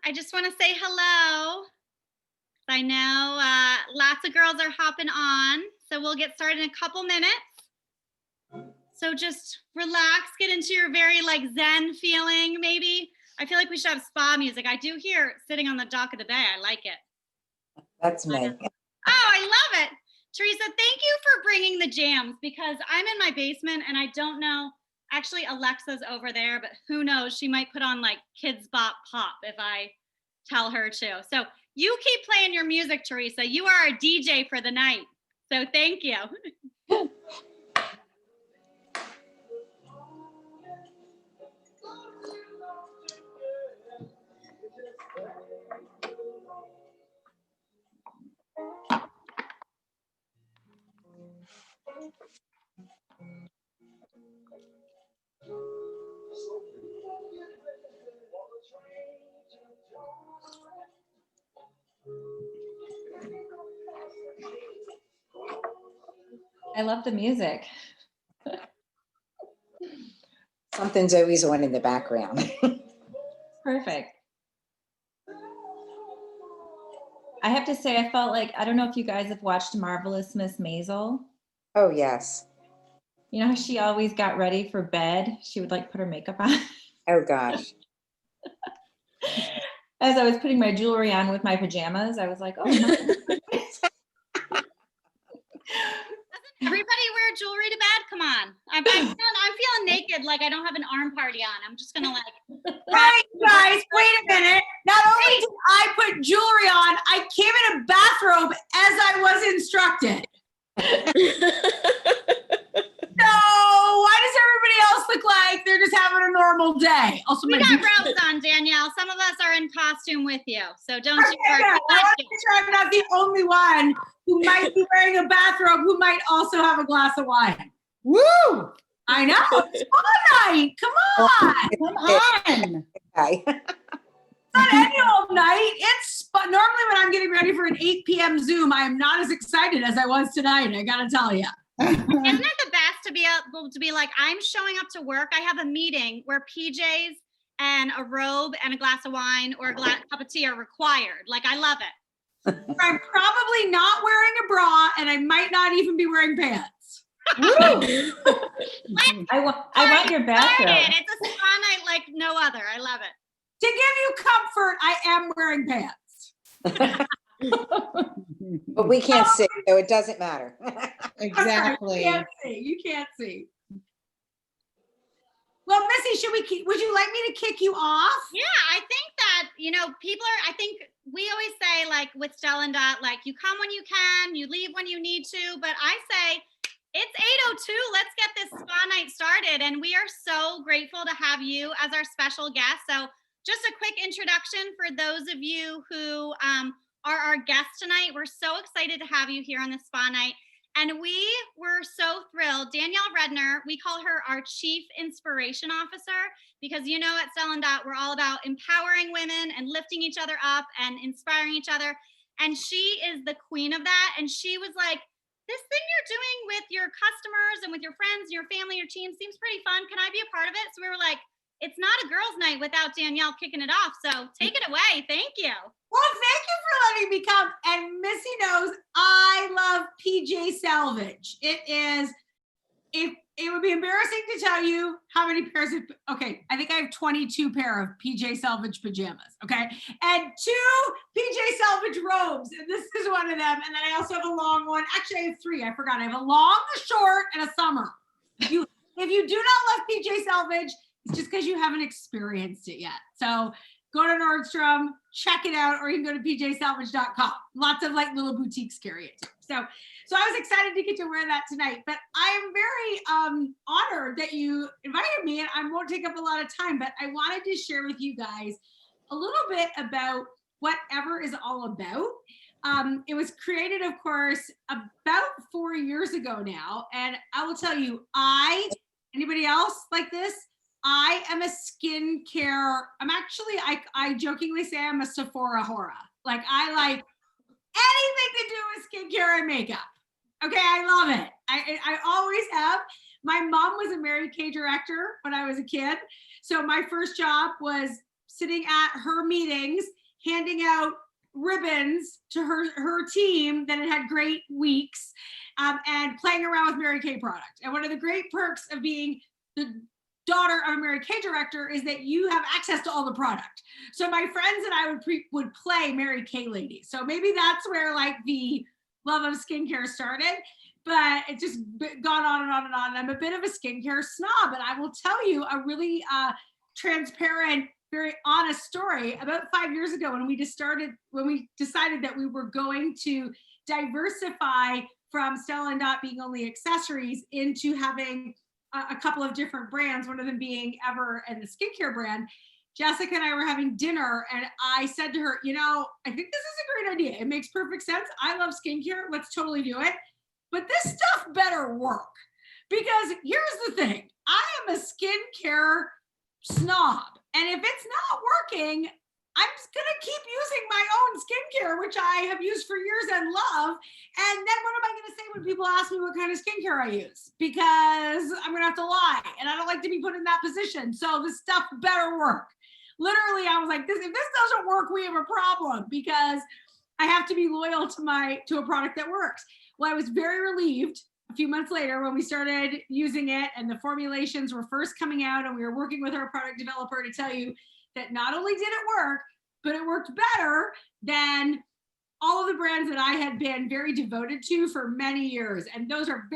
I just want to say hello. I know lots of girls are hopping on, so we'll get started in a couple minutes. So just relax, get into your very like Zen feeling maybe. I feel like we should have spa music. I do hear it sitting on the dock of the bay. I like it. That's me. Oh, I love it. Teresa, thank you for bringing the jams because I'm in my basement and I don't know. Actually, Alexa's over there, but who knows? She might put on like Kids Bop Pop if I tell her to. So you keep playing your music, Teresa. You are a DJ for the night. So thank you. I love the music. Something's always on in the background. Perfect. I have to say, I felt like, I don't know if you guys have watched Marvelous Miss Maisel. Oh, yes. You know how she always got ready for bed? She would like put her makeup on. Oh, gosh. As I was putting my jewelry on with my pajamas, I was like, oh, my. Doesn't everybody wear jewelry to bed? Come on. I'm feeling naked like I don't have an arm party on. I'm just gonna like. Right, guys, wait a minute. Not only did I put jewelry on, I came in a bathrobe as I was instructed. So why does everybody else look like they're just having a normal day? Also, We got robes on, Danielle. Some of us are in costume with you, so don't you worry. I want to make sure I'm not the only one who might be wearing a bathrobe who might also have a glass of wine. Woo! I know. It's spa night. Come on. Okay. It's not annual night. It's normally when I'm getting ready for an 8 p.m. Zoom, I am not as excited as I was tonight. I gotta tell you. Isn't it the best to be able to be like, I'm showing up to work. I have a meeting where PJs and a robe and a glass of wine or a cup of tea are required. Like, I love it. I'm probably not wearing a bra, and I might not even be wearing pants. I want your bathrobe. It's a spa night like no other. I love it. To give you comfort, I am wearing pants. But we can't see, so it doesn't matter. Exactly. You can't see. Well, Missy, would you like me to kick you off? Yeah, I think that, I think we always say like with Stella Dot, like you come when you can, you leave when you need to, but I say it's 8:02. Let's get this spa night started. And we are so grateful to have you as our special guest. So just a quick introduction for those of you who are our guests tonight. We're so excited to have you here on the spa night. And we were so thrilled. Danielle Redner, we call her our Chief Inspiration Officer because, at Stella Dot, we're all about empowering women and lifting each other up and inspiring each other. And she is the queen of that. And she was like, this thing you're doing with your customers and with your friends, your family, your team seems pretty fun. Can I be a part of it? So we were like, it's not a girls' night without Danielle kicking it off. So take it away. Thank you. Well, thank you for letting me come. And Missy knows I love PJ Salvage. It would be embarrassing to tell you how many pairs of, okay, I think I have 22 pair of PJ Salvage pajamas, okay? And 2 PJ Salvage robes, and this is one of them. And then I also have a long one. Actually, I have 3. I forgot. I have a long, a short, and a summer. If you do not love PJ Salvage, it's just because you haven't experienced it yet. So go to Nordstrom, check it out, or you can go to pjsalvage.com. Lots of like little boutiques carry it too. So I was excited to get to wear that tonight, but I am very honored that you invited me, and I won't take up a lot of time, but I wanted to share with you guys a little bit about what Ever is all about. It was created, of course, about 4 years ago now, and I will tell you, anybody else like this? I am a skincare, I jokingly say I'm a Sephora hora. Like I like anything to do with skincare and makeup. Okay, I love it. I always have. My mom was a Mary Kay director when I was a kid. So my first job was sitting at her meetings, handing out ribbons to her team that had great weeks, and playing around with Mary Kay product. And one of the great perks of being the daughter of a Mary Kay director is that you have access to all the product. So my friends and I would play Mary Kay ladies. So maybe that's where like the love of skincare started, but it just gone on and on and on. I'm a bit of a skincare snob, and I will tell you a really transparent, very honest story. About 5 years ago, when we decided that we were going to diversify from Stella Dot being only accessories into having a couple of different brands, one of them being Ever and the skincare brand, Jessica and I were having dinner, and I said to her, I think this is a great idea. It makes perfect sense. I love skincare. Let's totally do it. But this stuff better work, because here's the thing. I am a skincare snob. And if it's not working, I'm just going to keep using my own skincare, which I have used for years and love. And then what am I going to say when people ask me what kind of skincare I use? Because I'm going to have to lie, and I don't like to be put in that position. So this stuff better work. Literally, I was like, if this doesn't work, we have a problem, because I have to be loyal to a product that works. Well, I was very relieved a few months later when we started using it and the formulations were first coming out, and we were working with our product developer to tell you that not only did it work, but it worked better than all of the brands that I had been very devoted to for many years. And those are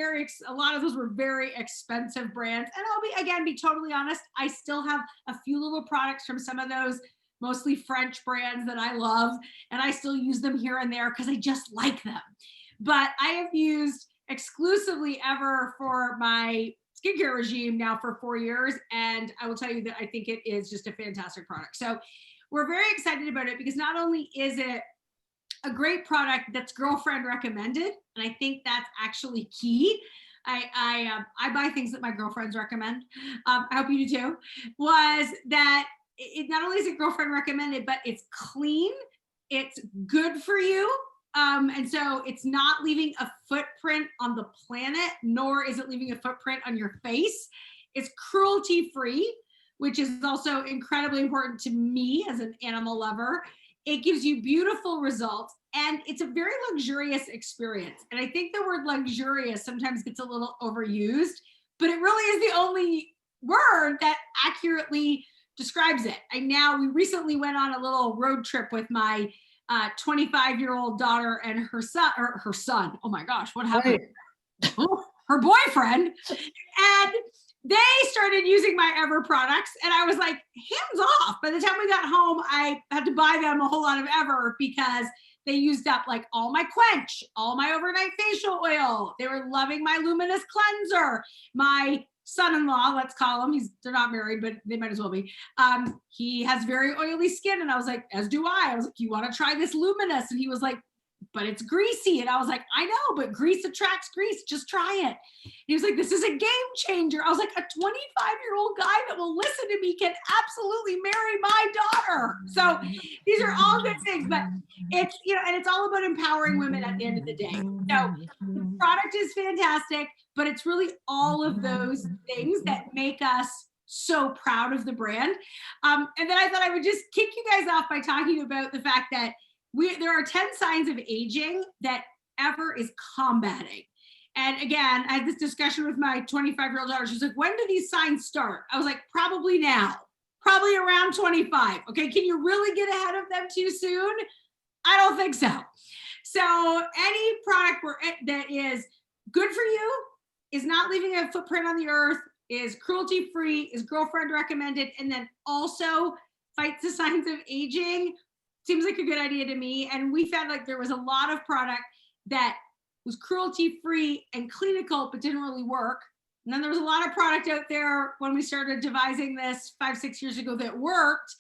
a lot of those were very expensive brands. And I'll be totally honest, I still have a few little products from some of those mostly French brands that I love, and I still use them here and there because I just like them. But I have used exclusively Ever for my skincare regime now for 4 years. And I will tell you that I think it is just a fantastic product. So we're very excited about it, because not only is it a great product that's girlfriend recommended, and I think that's actually key. I buy things that my girlfriends recommend. I hope you do too. Was that it not only is it girlfriend recommended, but it's clean, it's good for you. And so it's not leaving a footprint on the planet, nor is it leaving a footprint on your face. It's cruelty-free, which is also incredibly important to me as an animal lover. It gives you beautiful results, and it's a very luxurious experience. And I think the word luxurious sometimes gets a little overused, but it really is the only word that accurately describes it. We recently went on a little road trip with my 25-year-old daughter and her son. Oh my gosh, what happened? Right. Oh, her boyfriend. And they started using my Ever products, and I was like, hands off. By the time we got home, I had to buy them a whole lot of Ever, because they used up like all my Quench, all my overnight facial oil. They were loving my luminous cleanser. My son-in-law, let's call him, they're not married, but they might as well be. He has very oily skin, and I was like, as do I. I was like, you want to try this luminous? And he was like, but it's greasy. And I was like, I know, but grease attracts grease. Just try it. And he was like, this is a game changer. I was like, a 25-year-old guy that will listen to me can absolutely marry my daughter. So these are all good things, but it's, and it's all about empowering women at the end of the day. So the product is fantastic, but it's really all of those things that make us so proud of the brand. And then I thought I would just kick you guys off by talking about the fact that there are 10 signs of aging that Ever is combating. And again, I had this discussion with my 25-year-old daughter. She's like, when do these signs start? I was like, probably now, probably around 25. Okay, can you really get ahead of them too soon? I don't think so. So any product that is good for you, is not leaving a footprint on the earth, is cruelty-free, is girlfriend recommended, and then also fights the signs of aging, seems like a good idea to me. And we found like there was a lot of product that was cruelty-free and cleanical, but didn't really work. And then there was a lot of product out there when we started devising this 5-6 years ago that worked,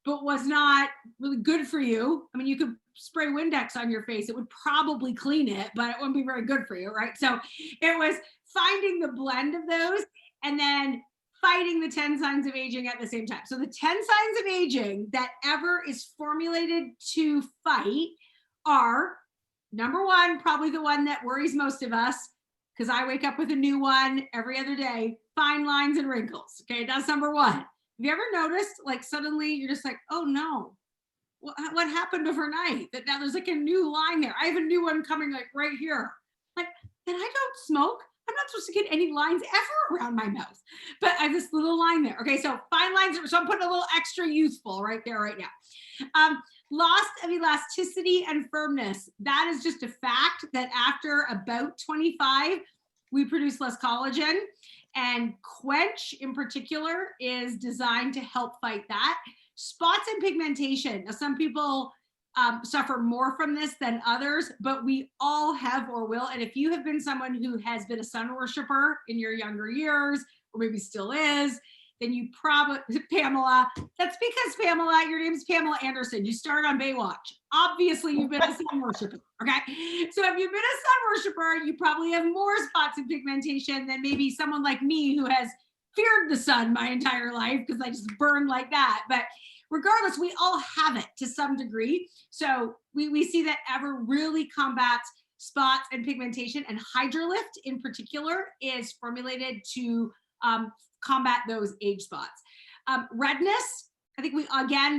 but was not really good for you. I mean, you could spray Windex on your face. It would probably clean it, but it wouldn't be very good for you, right? So it was finding the blend of those and then fighting the 10 signs of aging at the same time. So the 10 signs of aging that Ever is formulated to fight are, number one, probably the one that worries most of us, because I wake up with a new one every other day, fine lines and wrinkles. Okay, that's number one. you ever noticed like suddenly you're just like, oh no, what happened overnight? That now there's like a new line there. I have a new one coming like right here. Like, and I don't smoke. I'm not supposed to get any lines ever around my mouth, but I have this little line there. Okay, so fine lines. So I'm putting a little extra youthful right there right now. Loss of elasticity and firmness. That is just a fact that after about 25, we produce less collagen, and Quench in particular is designed to help fight that. Spots and pigmentation. Now, some people suffer more from this than others, but we all have or will. And if you have been someone who has been a sun worshiper in your younger years, or maybe still is, then you probably, Pamela, that's because Pamela, your name's Pamela Anderson. You started on Baywatch. Obviously, you've been a sun worshiper, okay? So if you've been a sun worshiper, you probably have more spots and pigmentation than maybe someone like me who has feared the sun my entire life because I just burned like that. But regardless, we all have it to some degree. So we see that Ever really combats spots and pigmentation, and Hydrolift in particular is formulated to combat those age spots. Redness, I think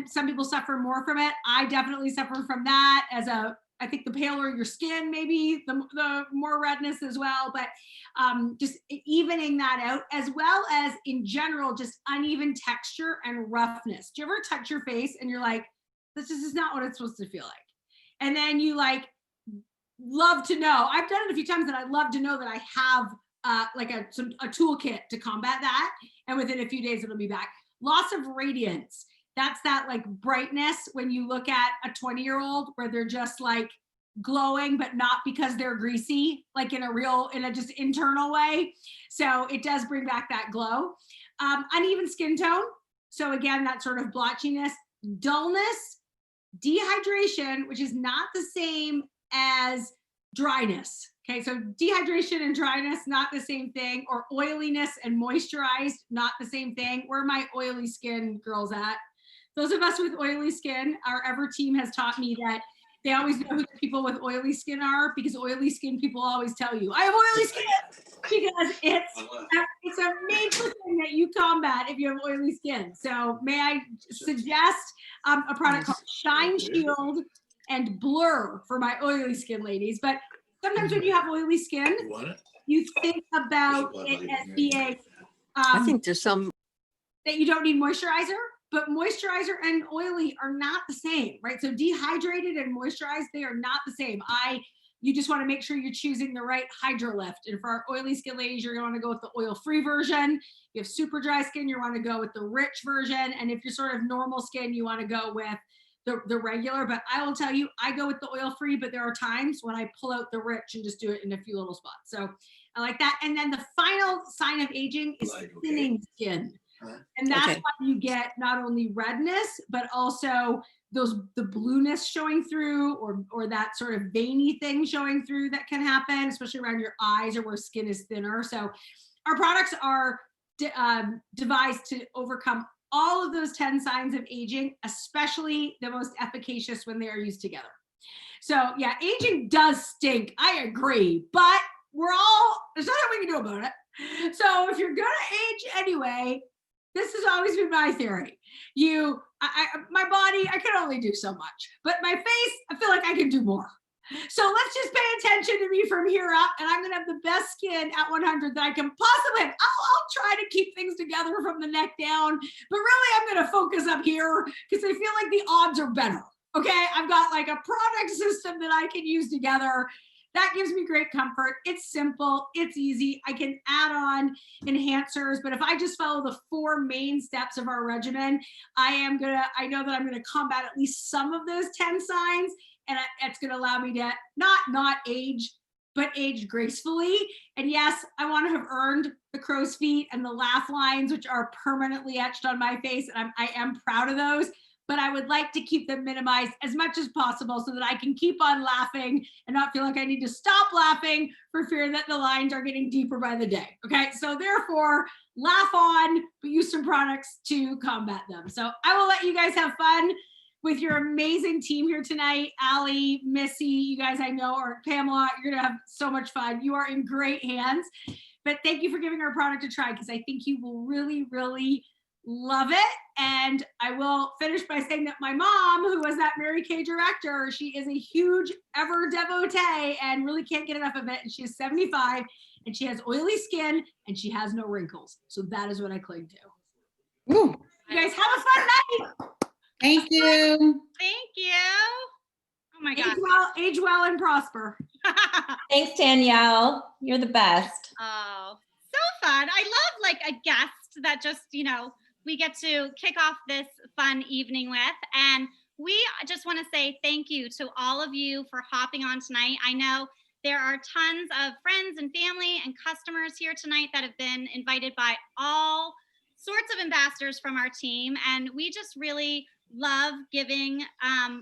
some people suffer more from it. I definitely suffer from that I think the paler your skin, maybe the more redness as well, but just evening that out, as well as in general, just uneven texture and roughness. Do you ever touch your face and you're like, this is not what it's supposed to feel like? And then you like love to know, I've done it a few times, and I love to know that I have like a toolkit to combat that. And within a few days, it'll be back. Loss of radiance. That's that like brightness when you look at a 20-year-old where they're just like glowing, but not because they're greasy, like in a just internal way. So it does bring back that glow. Uneven skin tone. So again, that sort of blotchiness, dullness, dehydration, which is not the same as dryness. Okay, so dehydration and dryness, not the same thing, or oiliness and moisturized, not the same thing. Where are my oily skin girls at? Those of us with oily skin, our Ever team has taught me that they always know who the people with oily skin are, because oily skin people always tell you, I have oily skin, because it's a major thing that you combat if you have oily skin. So may I suggest a product called Shine Shield and Blur for my oily skin ladies. But sometimes when you have oily skin, you think about it as being I think there's some that you don't need moisturizer, but moisturizer and oily are not the same, right? So dehydrated and moisturized, they are not the same. You just want to make sure you're choosing the right Hydrolift. And for our oily skin ladies, you're going to want to go with the oil-free version. If you have super dry skin, you want to go with the rich version. And if you're sort of normal skin, you want to go with the regular. But I will tell you, I go with the oil-free, but there are times when I pull out the rich and just do it in a few little spots. So I like that. And then the final sign of aging is thinning skin. And that's why you get not only redness, but also the blueness showing through, or that sort of veiny thing showing through that can happen, especially around your eyes or where skin is thinner. So our products are devised to overcome all of those 10 signs of aging, especially the most efficacious when they are used together. So yeah, aging does stink. I agree, but there's nothing we can do about it. So if you're gonna age anyway, this has always been my theory. My body, I can only do so much, but my face, I feel like I can do more. So let's just pay attention to me from here up, and I'm gonna have the best skin at 100 that I can possibly have. I'll try to keep things together from the neck down, but really I'm gonna focus up here because I feel like the odds are better. Okay, I've got like a product system that I can use together. That gives me great comfort. It's simple, it's easy. I can add on enhancers, but if I just follow the 4 main steps of our regimen, I know that I'm gonna combat at least some of those 10 signs, and it's gonna allow me to not age, but age gracefully. And yes, I wanna have earned the crow's feet and the laugh lines, which are permanently etched on my face, and I am proud of those. But I would like to keep them minimized as much as possible so that I can keep on laughing and not feel like I need to stop laughing for fear that the lines are getting deeper by the day. Okay, so therefore, laugh on, but use some products to combat them. So I will let you guys have fun with your amazing team here tonight. Allie, Missy, you guys I know, or Pamela, you're gonna have so much fun. You are in great hands. But thank you for giving our product a try, because I think you will really, really Love it. And I will finish by saying that my mom, who was that Mary Kay director, she is a huge ever devotee and really can't get enough of it. And she is 75 and she has oily skin and she has no wrinkles. So that is what I cling to. Ooh, You guys have a fun night. thank you. Thank you. Oh my God. Age well and prosper. Thanks, Danielle. You're the best. Oh, so fun. I love like a guest that just, we get to kick off this fun evening with. And we just want to say thank you to all of you for hopping on tonight. I know there are tons of friends and family and customers here tonight that have been invited by all sorts of ambassadors from our team. And we just really love giving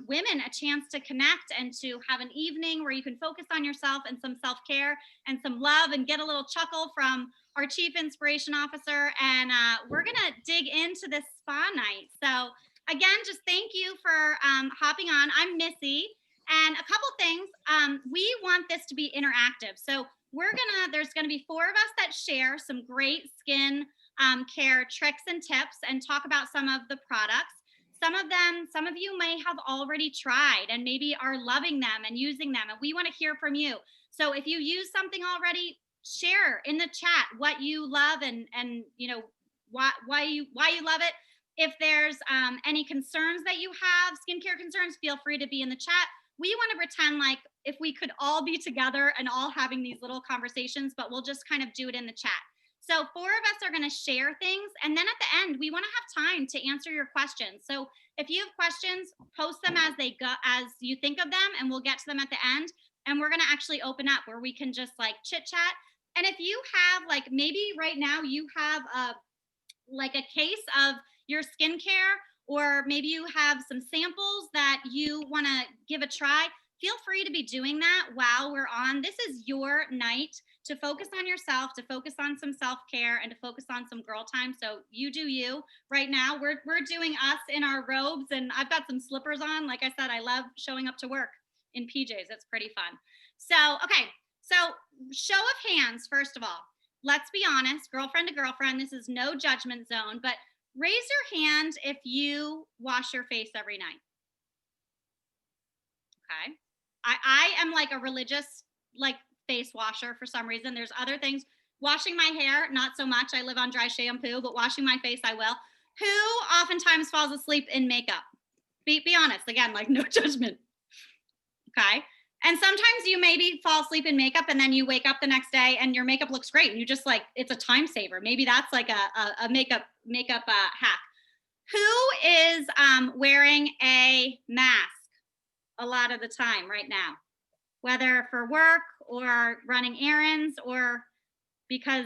women a chance to connect and to have an evening where you can focus on yourself and some self-care and some love and get a little chuckle from our Chief Inspiration Officer. And we're gonna dig into this spa night. So again, just thank you for hopping on. I'm Missy. And a couple things, we want this to be interactive. So there's gonna be 4 of us that share some great skin care tricks and tips and talk about some of the products. Some of you may have already tried and maybe are loving them and using them. And we want to hear from you. So if you use something already, share in the chat what you love and why you love it. If there's any concerns that you have, skincare concerns, feel free to be in the chat. We want to pretend like if we could all be together and all having these little conversations, but we'll just kind of do it in the chat. So 4 of us are going to share things. And then at the end, we want to have time to answer your questions. So if you have questions, post them as you think of them, and we'll get to them at the end. And we're going to actually open up where we can just like chit chat. And if you have like, maybe right now you have a case of your skincare, or maybe you have some samples that you want to give a try, feel free to be doing that while we're on. This is your night to focus on yourself, to focus on some self-care, and to focus on some girl time. So you do you. Right now, we're doing us in our robes, and I've got some slippers on. Like I said, I love showing up to work in PJs. It's pretty fun. So, okay. So show of hands, first of all. Let's be honest, girlfriend to girlfriend, this is no judgment zone, but raise your hand if you wash your face every night. Okay. I am like a religious, like, face washer for some reason. There's other things. Washing my hair, not so much. I live on dry shampoo, but washing my face, I will. Who oftentimes falls asleep in makeup? Be honest. Again, like no judgment. Okay. And sometimes you maybe fall asleep in makeup and then you wake up the next day and your makeup looks great. And you just like, it's a time saver. Maybe that's like a makeup hack. Who is wearing a mask a lot of the time right now? Whether for work or running errands or because,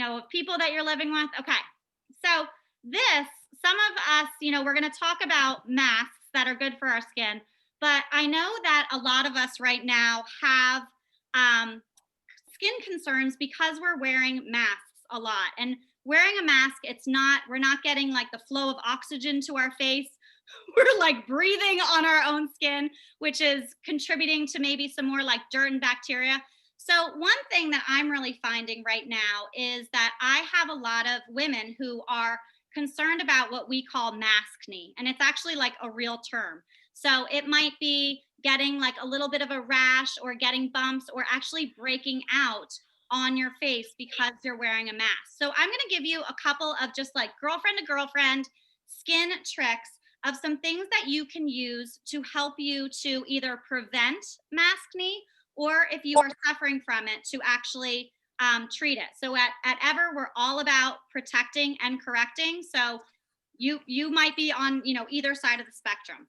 of people that you're living with. Okay. So some of us, we're going to talk about masks that are good for our skin, but I know that a lot of us right now have skin concerns because we're wearing masks a lot. And wearing a mask, we're not getting like the flow of oxygen to our face. We're like breathing on our own skin, which is contributing to maybe some more like dirt and bacteria. So one thing that I'm really finding right now is that I have a lot of women who are concerned about what we call maskne. And it's actually like a real term. So it might be getting like a little bit of a rash or getting bumps or actually breaking out on your face because you're wearing a mask. So I'm going to give you a couple of just like girlfriend to girlfriend skin tricks of some things that you can use to help you to either prevent maskne or if you are suffering from it to actually treat it. So at Ever, we're all about protecting and correcting. So you might be on either side of the spectrum.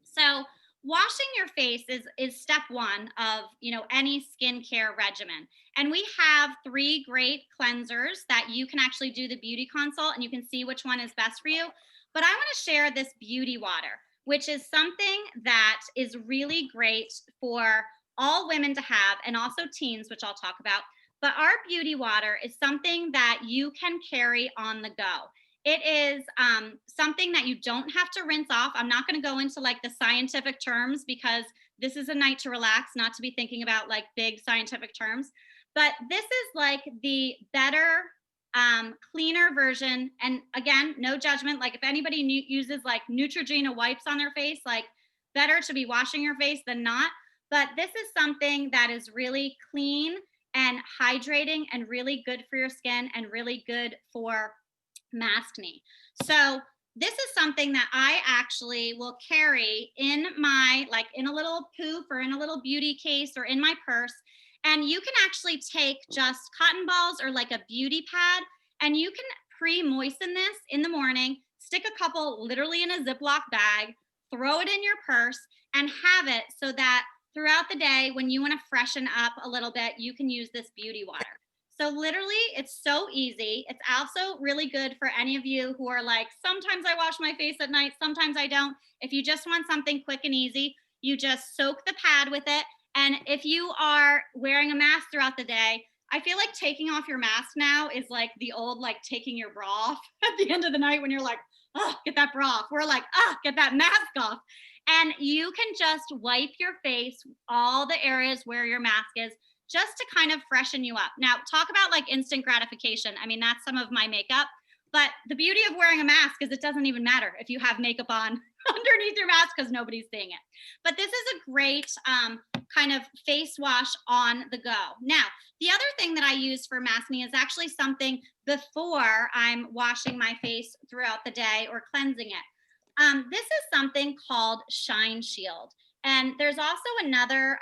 So washing your face is step 1 of any skincare regimen. And we have 3 great cleansers that you can actually do the beauty consult and you can see which one is best for you. But I want to share this beauty water, which is something that is really great for all women to have and also teens, which I'll talk about. But our beauty water is something that you can carry on the go. It is something that you don't have to rinse off. I'm not going to go into like the scientific terms because this is a night to relax, not to be thinking about like big scientific terms. But this is like the better cleaner version. And again, no judgment. Like if anybody uses like Neutrogena wipes on their face, like better to be washing your face than not. But this is something that is really clean and hydrating and really good for your skin and really good for maskne. So this is something that I actually will carry in my, like in a little poof or in a little beauty case or in my purse. And you can actually take just cotton balls or like a beauty pad, and you can pre-moisten this in the morning, stick a couple literally in a Ziploc bag, throw it in your purse, and have it so that throughout the day, when you want to freshen up a little bit, you can use this beauty water. So literally, it's so easy. It's also really good for any of you who are like, sometimes I wash my face at night, sometimes I don't. If you just want something quick and easy, you just soak the pad with it. And if you are wearing a mask throughout the day, I feel like taking off your mask now is like the old, like taking your bra off at the end of the night when you're like, oh, get that bra off. We're like, oh, get that mask off. And you can just wipe your face, all the areas where your mask is, just to kind of freshen you up. Now, talk about like instant gratification. I mean, that's some of my makeup, but the beauty of wearing a mask is it doesn't even matter if you have makeup on underneath your mask because nobody's seeing it. But this is a great kind of face wash on the go. Now, the other thing that I use for maskne is actually something before I'm washing my face throughout the day or cleansing it. This is something called Shine Shield. And there's also another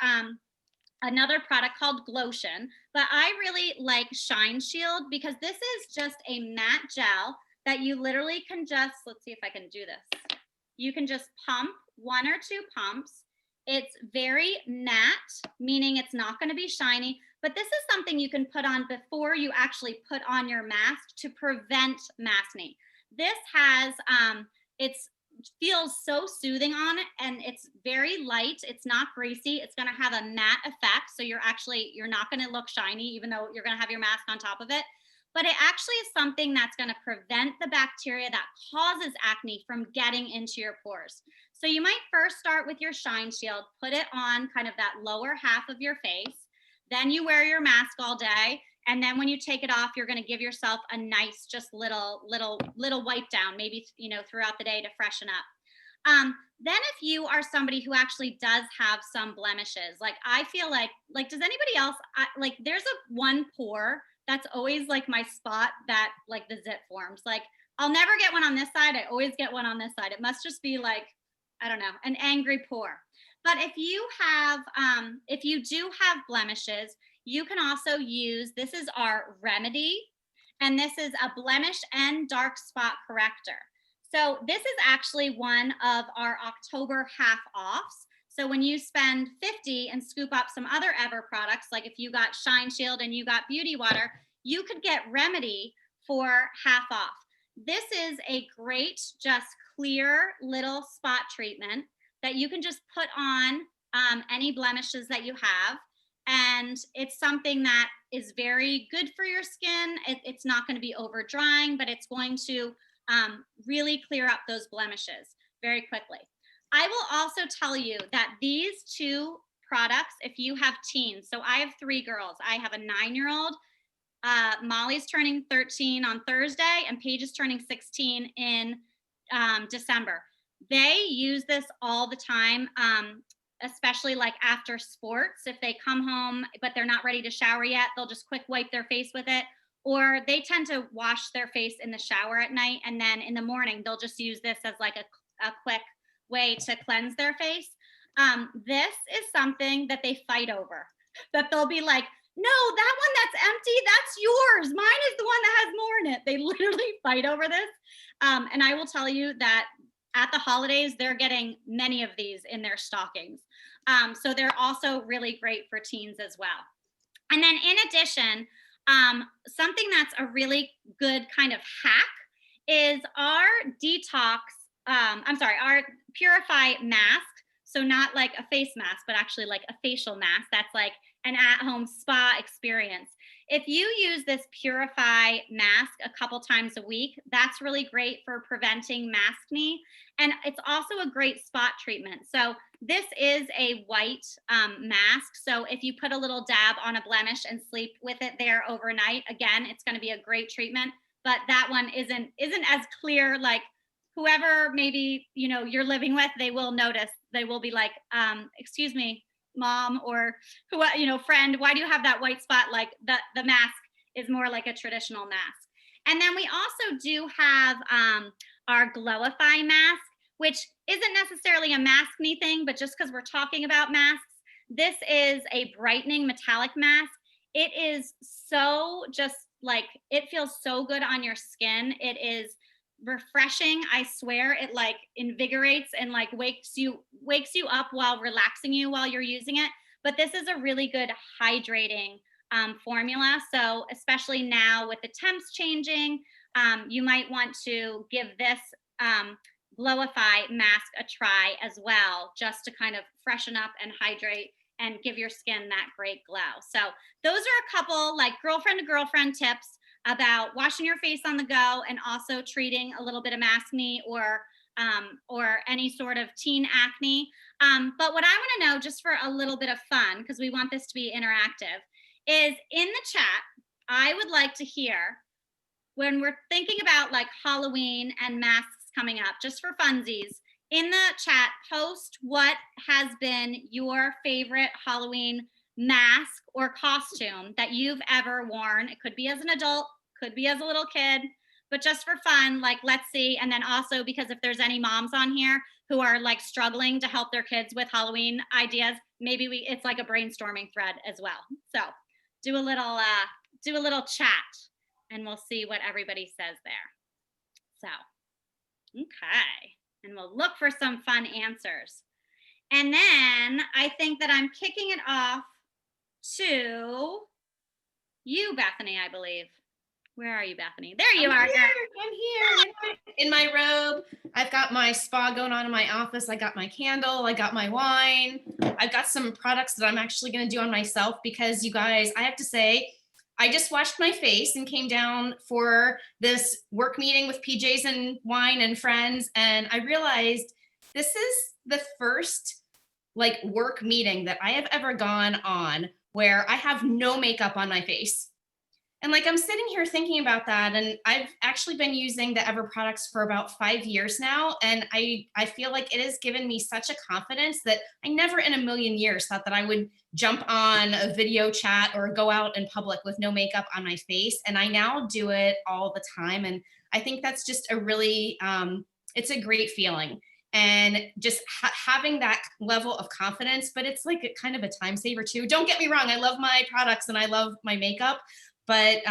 product called Glotion, but I really like Shine Shield because this is just a matte gel that you literally can just, let's see if I can do this. You can just pump 1 or 2 pumps. It's very matte, meaning it's not going to be shiny, but this is something you can put on before you actually put on your mask to prevent maskne. This has, feels so soothing on it, and it's very light. It's not greasy. It's going to have a matte effect. So you're not going to look shiny, even though you're going to have your mask on top of it. But it actually is something that's going to prevent the bacteria that causes acne from getting into your pores. So you might first start with your Shine Shield, put it on kind of that lower half of your face. Then you wear your mask all day. And then when you take it off, you're going to give yourself a nice, just little wipe down, maybe, throughout the day to freshen up. Then if you are somebody who actually does have some blemishes, like I feel like does anybody else, there's one pore that's always like my spot that like the zit forms. Like I'll never get one on this side. I always get one on this side. It must just be like, I don't know, an angry pore. But if you do have blemishes, you can also use, this is our Remedy, and this is a blemish and dark spot corrector. So this is actually one of our October half offs. So when you spend $50 and scoop up some other Ever products, like if you got Shine Shield and you got Beauty Water, you could get Remedy for half off. This is a great, just clear little spot treatment that you can just put on any blemishes that you have. And it's something that is very good for your skin. It's not going to be over drying, but it's going to really clear up those blemishes very quickly. I will also tell you that these 2 products, if you have teens, so I have 3 girls. I have a 9-year-old, Molly's turning 13 on Thursday, and Paige is turning 16 in December. They use this all the time, especially like after sports. If they come home, but they're not ready to shower yet, they'll just quick wipe their face with it. Or they tend to wash their face in the shower at night, and then in the morning, they'll just use this as like a quick way to cleanse their face. This is something that they fight over, that they'll be like, no, that one that's empty, that's yours. Mine is the one that has more in it. They literally fight over this. And I will tell you that at the holidays, they're getting many of these in their stockings. So they're also really great for teens as well. And then in addition, something that's a really good kind of hack is our our Purify mask. So not like a face mask, but actually like a facial mask. That's like an at-home spa experience. If you use this Purify mask a couple times a week, that's really great for preventing maskne. And it's also a great spot treatment. So This is a white mask. So if you put a little dab on a blemish and sleep with it there overnight, again, it's going to be a great treatment. But that one isn't as clear. Like whoever maybe you're living with, they will notice. They will be like, "Excuse me, mom," or who friend. Why do you have that white spot? Like the mask is more like a traditional mask. And then we also do have our Glowify mask, which isn't necessarily a mask-y thing, but just because we're talking about masks, this is a brightening metallic mask. It is so just like, it feels so good on your skin. It is refreshing. I swear it like invigorates and like wakes you up while relaxing you while you're using it. But this is a really good hydrating formula. So especially now with the temps changing, you might want to give this Glowify mask a try as well, just to kind of freshen up and hydrate and give your skin that great glow. So those are a couple like girlfriend to girlfriend tips about washing your face on the go and also treating a little bit of acne or any sort of teen acne. But what I want to know, just for a little bit of fun, because we want this to be interactive, is in the chat, I would like to hear when we're thinking about like Halloween and masks coming up, just for funsies, in the chat, post what has been your favorite Halloween mask or costume that you've ever worn. It could be as an adult, could be as a little kid, but just for fun, like, let's see. And then also, because if there's any moms on here who are like struggling to help their kids with Halloween ideas, maybe it's like a brainstorming thread as well. So do a little chat and we'll see what everybody says there. So, okay. And we'll look for some fun answers. And then I think that I'm kicking it off to you, Bethany, I believe. Where are you, Bethany? There you are. I'm here in my robe. I've got my spa going on in my office. I got my candle. I got my wine. I've got some products that I'm actually going to do on myself because you guys, I have to say, I just washed my face and came down for this work meeting with PJs and wine and friends. And I realized this is the first like work meeting that I have ever gone on where I have no makeup on my face. And like, I'm sitting here thinking about that. And I've actually been using the Ever products for about 5 years now. And I feel like it has given me such a confidence that I never in a million years thought that I would jump on a video chat or go out in public with no makeup on my face. And I now do it all the time. And I think that's just a really, it's a great feeling. And just having that level of confidence, but it's like a kind of a time saver too. Don't get me wrong. I love my products and I love my makeup. But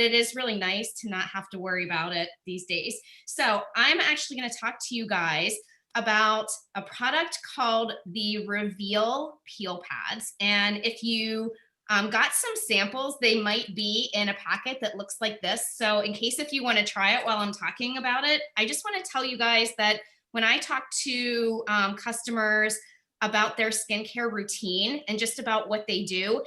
it is really nice to not have to worry about it these days. So I'm actually going to talk to you guys about a product called the Reveal Peel Pads. And if you got some samples, they might be in a packet that looks like this. So in case if you want to try it while I'm talking about it, I just want to tell you guys that when I talk to customers about their skincare routine and just about what they do,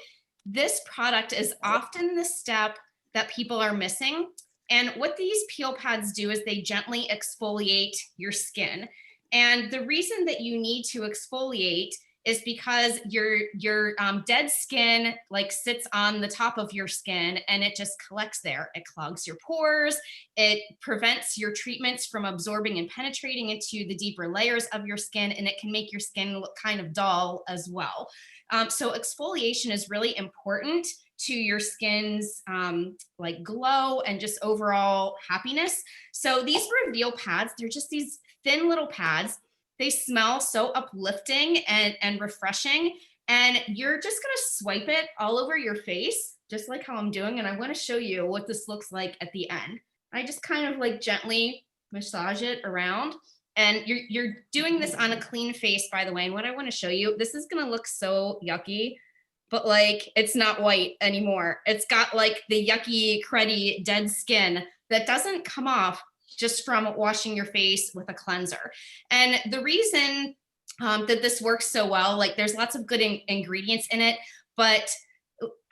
this product is often the step that people are missing. And what these peel pads do is they gently exfoliate your skin. And the reason that you need to exfoliate is because your dead skin like sits on the top of your skin and it just collects there. It clogs your pores. It prevents your treatments from absorbing and penetrating into the deeper layers of your skin, and it can make your skin look kind of dull as well. So exfoliation is really important to your skin's like glow and just overall happiness. So these Reveal pads, they're just these thin little pads. They smell so uplifting and refreshing. And you're just gonna swipe it all over your face, just like how I'm doing. And I wanna show you what this looks like at the end. I just kind of like gently massage it around. And you're doing this on a clean face, by the way. And what I want to show you, this is going to look so yucky, but like it's not white anymore. It's got like the yucky, cruddy, dead skin that doesn't come off just from washing your face with a cleanser. And the reason that this works so well, like there's lots of good ingredients in it, but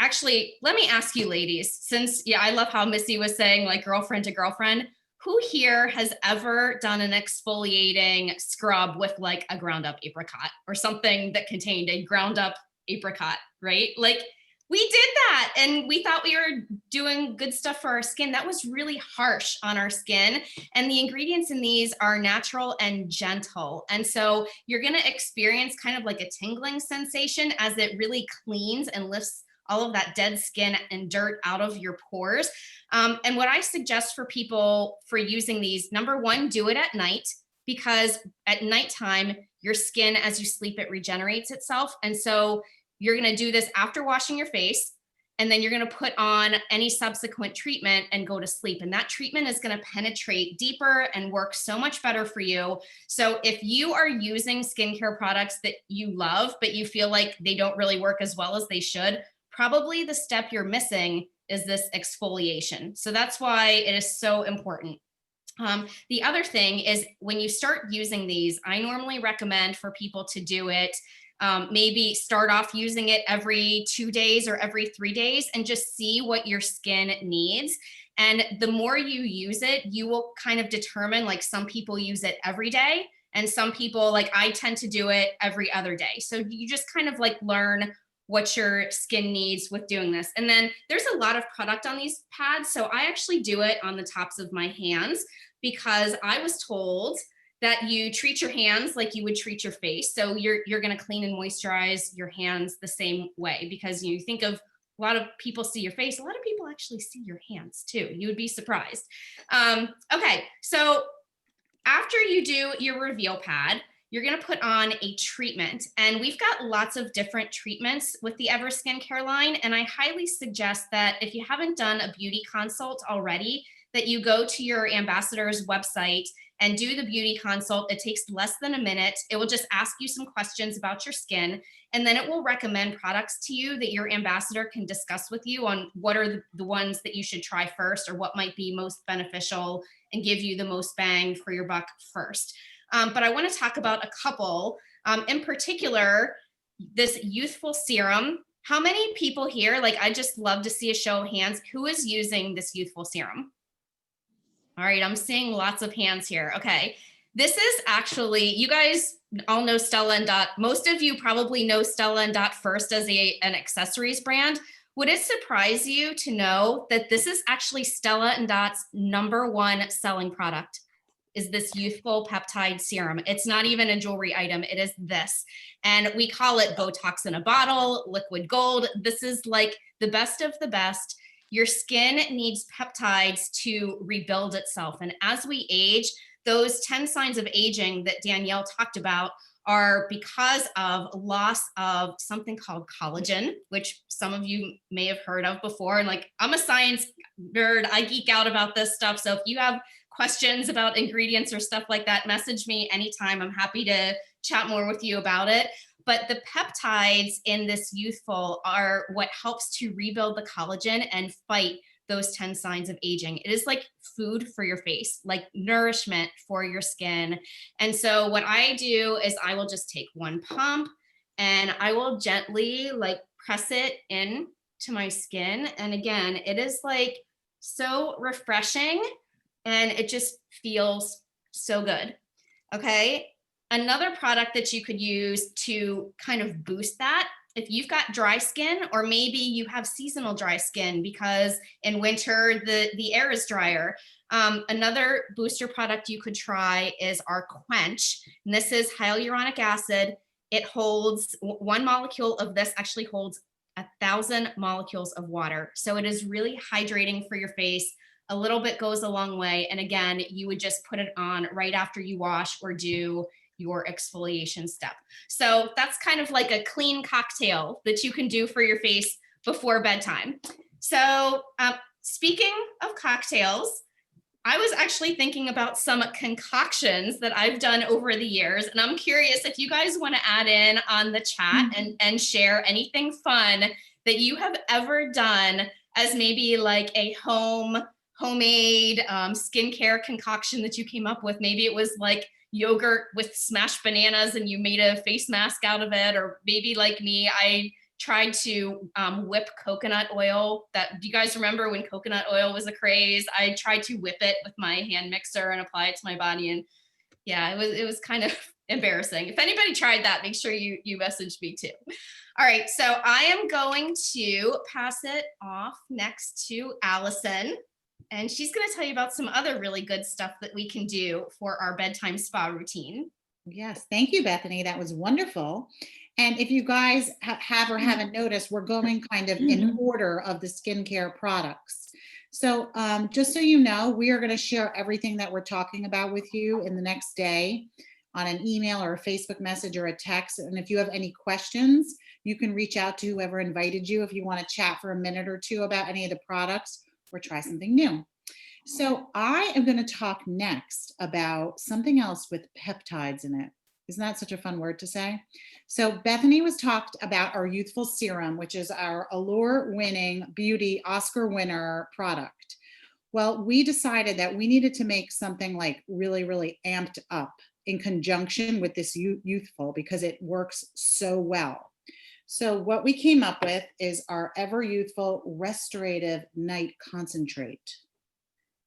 actually, let me ask you ladies, since, yeah, I love how Missy was saying like girlfriend to girlfriend. who here has ever done an exfoliating scrub with like a ground up apricot or something that contained a ground up apricot, right? Like we did that and we thought we were doing good stuff for our skin. That was really harsh on our skin. And the ingredients in these are natural and gentle. And so you're going to experience kind of like a tingling sensation as it really cleans and lifts all of that dead skin and dirt out of your pores. And what I suggest for people for using these, number one, do it at night, because at nighttime, your skin, as you sleep, it regenerates itself. And so you're going to do this after washing your face, and then you're going to put on any subsequent treatment and go to sleep. And that treatment is going to penetrate deeper and work so much better for you. So if you are using skincare products that you love, but you feel like they don't really work as well as they should, probably the step you're missing is this exfoliation. So that's why it is so important. The other thing is when you start using these, I normally recommend for people to do it, maybe start off using it every 2 days or every 3 days and just see what your skin needs. And the more you use it, you will kind of determine, like some people use it every day and some people, like I tend to do it every other day. So you just kind of like learn what your skin needs with doing this. And then there's a lot of product on these pads. So I actually do it on the tops of my hands because I was told that you treat your hands like you would treat your face. So you're going to clean and moisturize your hands the same way, because you think of a lot of people see your face. A lot of people actually see your hands too. You would be surprised. Okay. So after you do your reveal pad, you're going to put on a treatment, and we've got lots of different treatments with the Ever Skincare line. And I highly suggest that if you haven't done a beauty consult already, that you go to your ambassador's website and do the beauty consult. It takes less than a minute. It will just ask you some questions about your skin, and then it will recommend products to you that your ambassador can discuss with you on what are the ones that you should try first, or what might be most beneficial and give you the most bang for your buck first. But I want to talk about a couple, in particular, this youthful serum. How many people here, like I just love to see a show of hands, who is using this youthful serum? All right, I'm seeing lots of hands here. Okay, this is actually, you guys all know Stella Dot. Most of you probably know Stella Dot first as an accessories brand. Would it surprise you to know that this is actually Stella Dot's #1 selling product? Is this youthful peptide serum. It's not even a jewelry item, it is this. And we call it Botox in a bottle, liquid gold. This is like the best of the best. Your skin needs peptides to rebuild itself. And as we age, those 10 signs of aging that Danielle talked about are because of loss of something called collagen, which some of you may have heard of before. And like, I'm a science nerd, I geek out about this stuff. So if you have questions about ingredients or stuff like that, message me anytime. I'm happy to chat more with you about it. But the peptides in this youthful are what helps to rebuild the collagen and fight those 10 signs of aging. It is like food for your face, like nourishment for your skin. And so what I do is I will just take one pump and I will gently like press it in to my skin. And again, it is like so refreshing and it just feels so good. Okay. Another product that you could use to kind of boost that, if you've got dry skin, or maybe you have seasonal dry skin because in winter the air is drier. Another booster product you could try is our Quench. And this is hyaluronic acid. It holds, one molecule of this actually holds 1,000 molecules of water. So it is really hydrating for your face. A little bit goes a long way. And again, you would just put it on right after you wash or do your exfoliation step. So that's kind of like a clean cocktail that you can do for your face before bedtime. So speaking of cocktails, I was actually thinking about some concoctions that I've done over the years. And I'm curious if you guys want to add in on the chat and share anything fun that you have ever done as maybe like a homemade skincare concoction that you came up with. Maybe it was like yogurt with smashed bananas and you made a face mask out of it, or maybe like me, I tried to whip coconut oil. Do you guys remember when coconut oil was a craze? I tried to whip it with my hand mixer and apply it to my body, and yeah, it was kind of embarrassing. If anybody tried that, make sure you message me too. All right, so I am going to pass it off next to Allison, and she's going to tell you about some other really good stuff that we can do for our bedtime spa routine. Yes, thank you, Bethany. That was wonderful. And if you guys have or haven't noticed, we're going kind of in order of the skincare products. So just so you know, we are going to share everything that we're talking about with you in the next day on an email or a Facebook message or a text. And if you have any questions, you can reach out to whoever invited you if you want to chat for a minute or two about any of the products or try something new. So I am going to talk next about something else with peptides in it. Isn't that such a fun word to say? So Bethany was talked about our Youthful Serum, which is our Allure winning beauty Oscar winner product. Well, we decided that we needed to make something like really, really amped up in conjunction with this Youthful because it works so well. So what we came up with is our Ever Youthful Restorative Night Concentrate.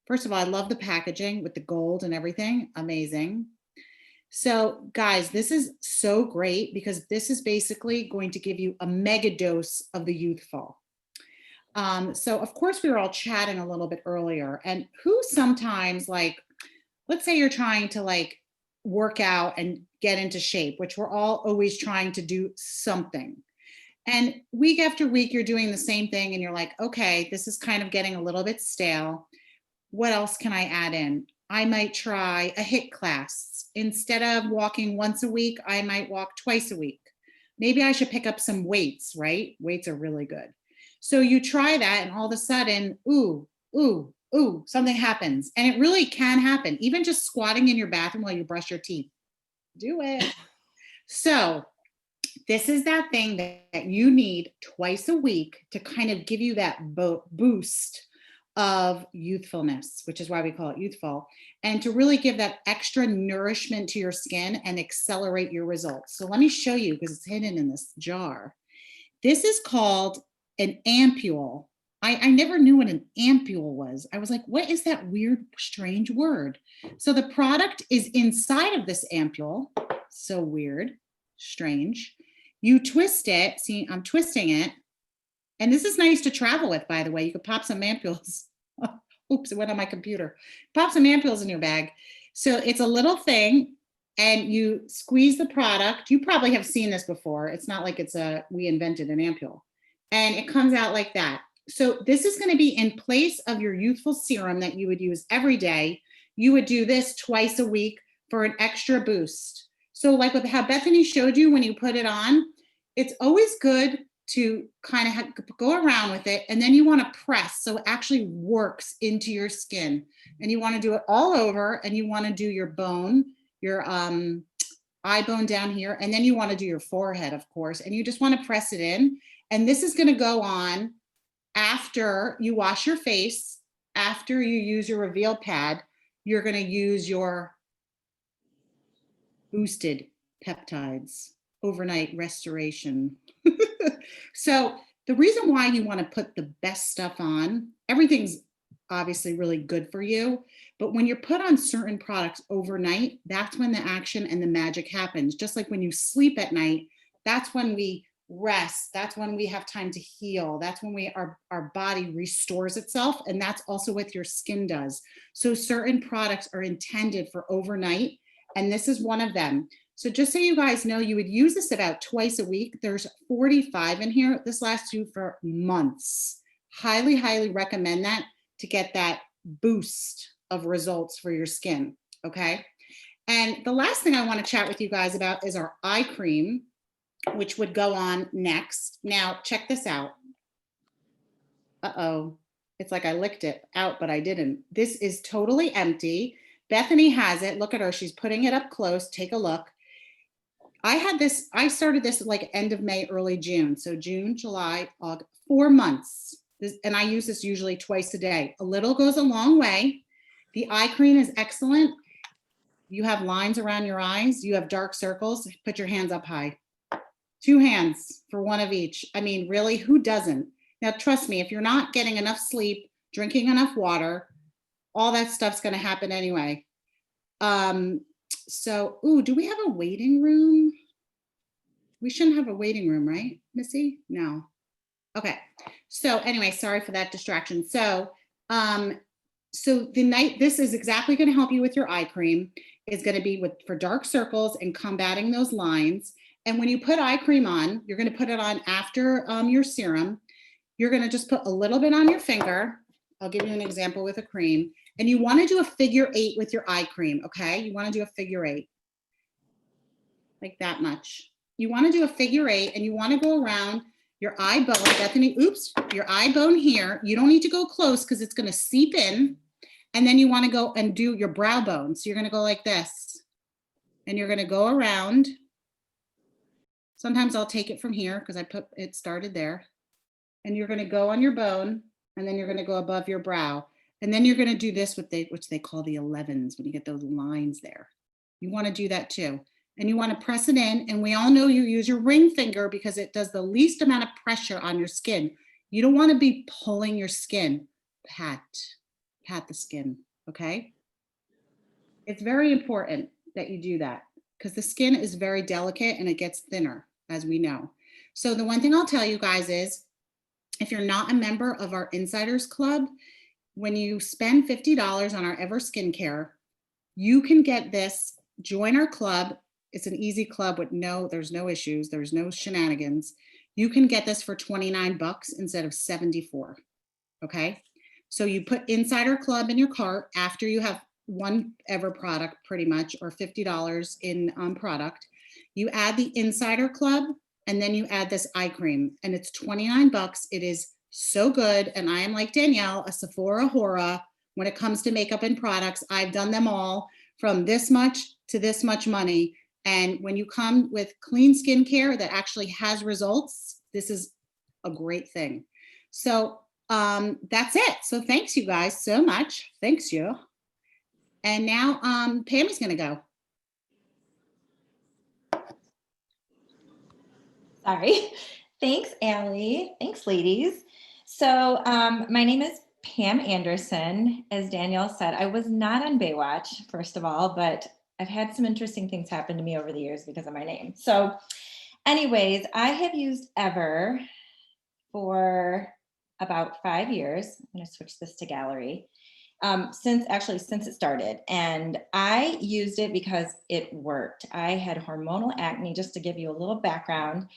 First of all, I love the packaging with the gold and everything. Amazing. So guys, this is so great because this is basically going to give you a mega dose of the Youthful. So of course we were all chatting a little bit earlier, and who sometimes, like, let's say you're trying to like work out and get into shape, which we're all always trying to do something. And week after week, you're doing the same thing and you're like, okay, this is kind of getting a little bit stale. What else can I add in? I might try a HIIT class. Instead of walking once a week, I might walk twice a week. Maybe I should pick up some weights, right? Weights are really good. So you try that and all of a sudden, ooh, something happens. And it really can happen. Even just squatting in your bathroom while you brush your teeth. Do it. So this is that thing that you need twice a week to kind of give you that boost of youthfulness, which is why we call it Youthful, and to really give that extra nourishment to your skin and accelerate your results. So let me show you because it's hidden in this jar. This is called an ampule. I never knew what an ampule was. I was like, what is that weird, strange word? So the product is inside of this ampule. So weird, strange. You twist it. See, I'm twisting it. And this is nice to travel with, by the way. You could pop some ampules. Oops, it went on my computer. Pop some ampules in your bag. So it's a little thing and you squeeze the product. You probably have seen this before. It's not like we invented an ampule. And it comes out like that. So this is going to be in place of your Youthful Serum that you would use every day. You would do this twice a week for an extra boost. So like with how Bethany showed you when you put it on, it's always good to kind of go around with it, and then you want to press so it actually works into your skin, and you want to do it all over, and you want to do your bone, your eye bone down here, and then you want to do your forehead, of course, and you just want to press it in. And this is going to go on after you wash your face, after you use your reveal pad. You're going to use your boosted peptides overnight restoration. So the reason why you want to put the best stuff on, everything's obviously really good for you, but when you're put on certain products overnight, that's when the action and the magic happens. Just like when you sleep at night, that's when we rest. That's when we have time to heal. That's when our body restores itself. And that's also what your skin does. So certain products are intended for overnight, and this is one of them. So just so you guys know, you would use this about twice a week. There's 45 in here. This lasts you for months. Highly, highly recommend that to get that boost of results for your skin, okay? And the last thing I want to chat with you guys about is our eye cream, which would go on next. Now, check this out. Uh-oh, it's like I licked it out, but I didn't. This is totally empty. Bethany has it. Look at her. She's putting it up close. Take a look. I started this like end of May, early June. So June, July, August, 4 months. And I use this usually twice a day. A little goes a long way. The eye cream is excellent. You have lines around your eyes. You have dark circles. Put your hands up high. 2 hands for one of each. I mean, really, who doesn't? Now, trust me, if you're not getting enough sleep, drinking enough water, all that stuff's going to happen anyway. So, ooh, do we have a waiting room? We shouldn't have a waiting room, right, Missy? No. Okay. So anyway, sorry for that distraction. So, this is exactly going to help you with your eye cream. Is going to be for dark circles and combating those lines. And when you put eye cream on, you're going to put it on after your serum. You're going to just put a little bit on your finger. I'll give you an example with a cream. And you want to do a figure 8 with your eye cream, okay? You want to do a figure 8, like that much. You want to do a figure 8, and you want to go around your eye bone, Bethany, oops, your eye bone here. You don't need to go close because it's going to seep in. And then you want to go and do your brow bone. So you're going to go like this. And you're going to go around. Sometimes I'll take it from here because it started there. And you're going to go on your bone, and then you're going to go above your brow. And then you're going to do this, which they call the 11s, when you get those lines there. You want to do that too. And you want to press it in. And we all know you use your ring finger because it does the least amount of pressure on your skin. You don't want to be pulling your skin. Pat the skin, okay? It's very important that you do that because the skin is very delicate and it gets thinner, as we know. So the one thing I'll tell you guys is, if you're not a member of our Insiders Club, when you spend $50 on our Ever Skincare, you can get this, join our club. It's an easy club with there's no issues, there's no shenanigans. You can get this for $29 instead of $74, okay? So you put Insider Club in your cart after you have one Ever product pretty much, or $50 in product. You add the Insider Club, and then you add this eye cream, and it's $29. It is so good. And I am like Danielle, a Sephora hora when it comes to makeup and products. I've done them all from this much to this much money. And when you come with clean skincare that actually has results, this is a great thing. So that's it. So thanks you guys so much. Thanks you. And now Pammy's gonna go. Sorry. Thanks, Allie. Thanks, ladies. So my name is Pam Anderson. As Danielle said, I was not on Baywatch, first of all, but I've had some interesting things happen to me over the years because of my name. So anyways, I have used Ever for about 5 years. I'm going to switch this to gallery. Since it started, and I used it because it worked. I had hormonal acne. Just to give you a little background,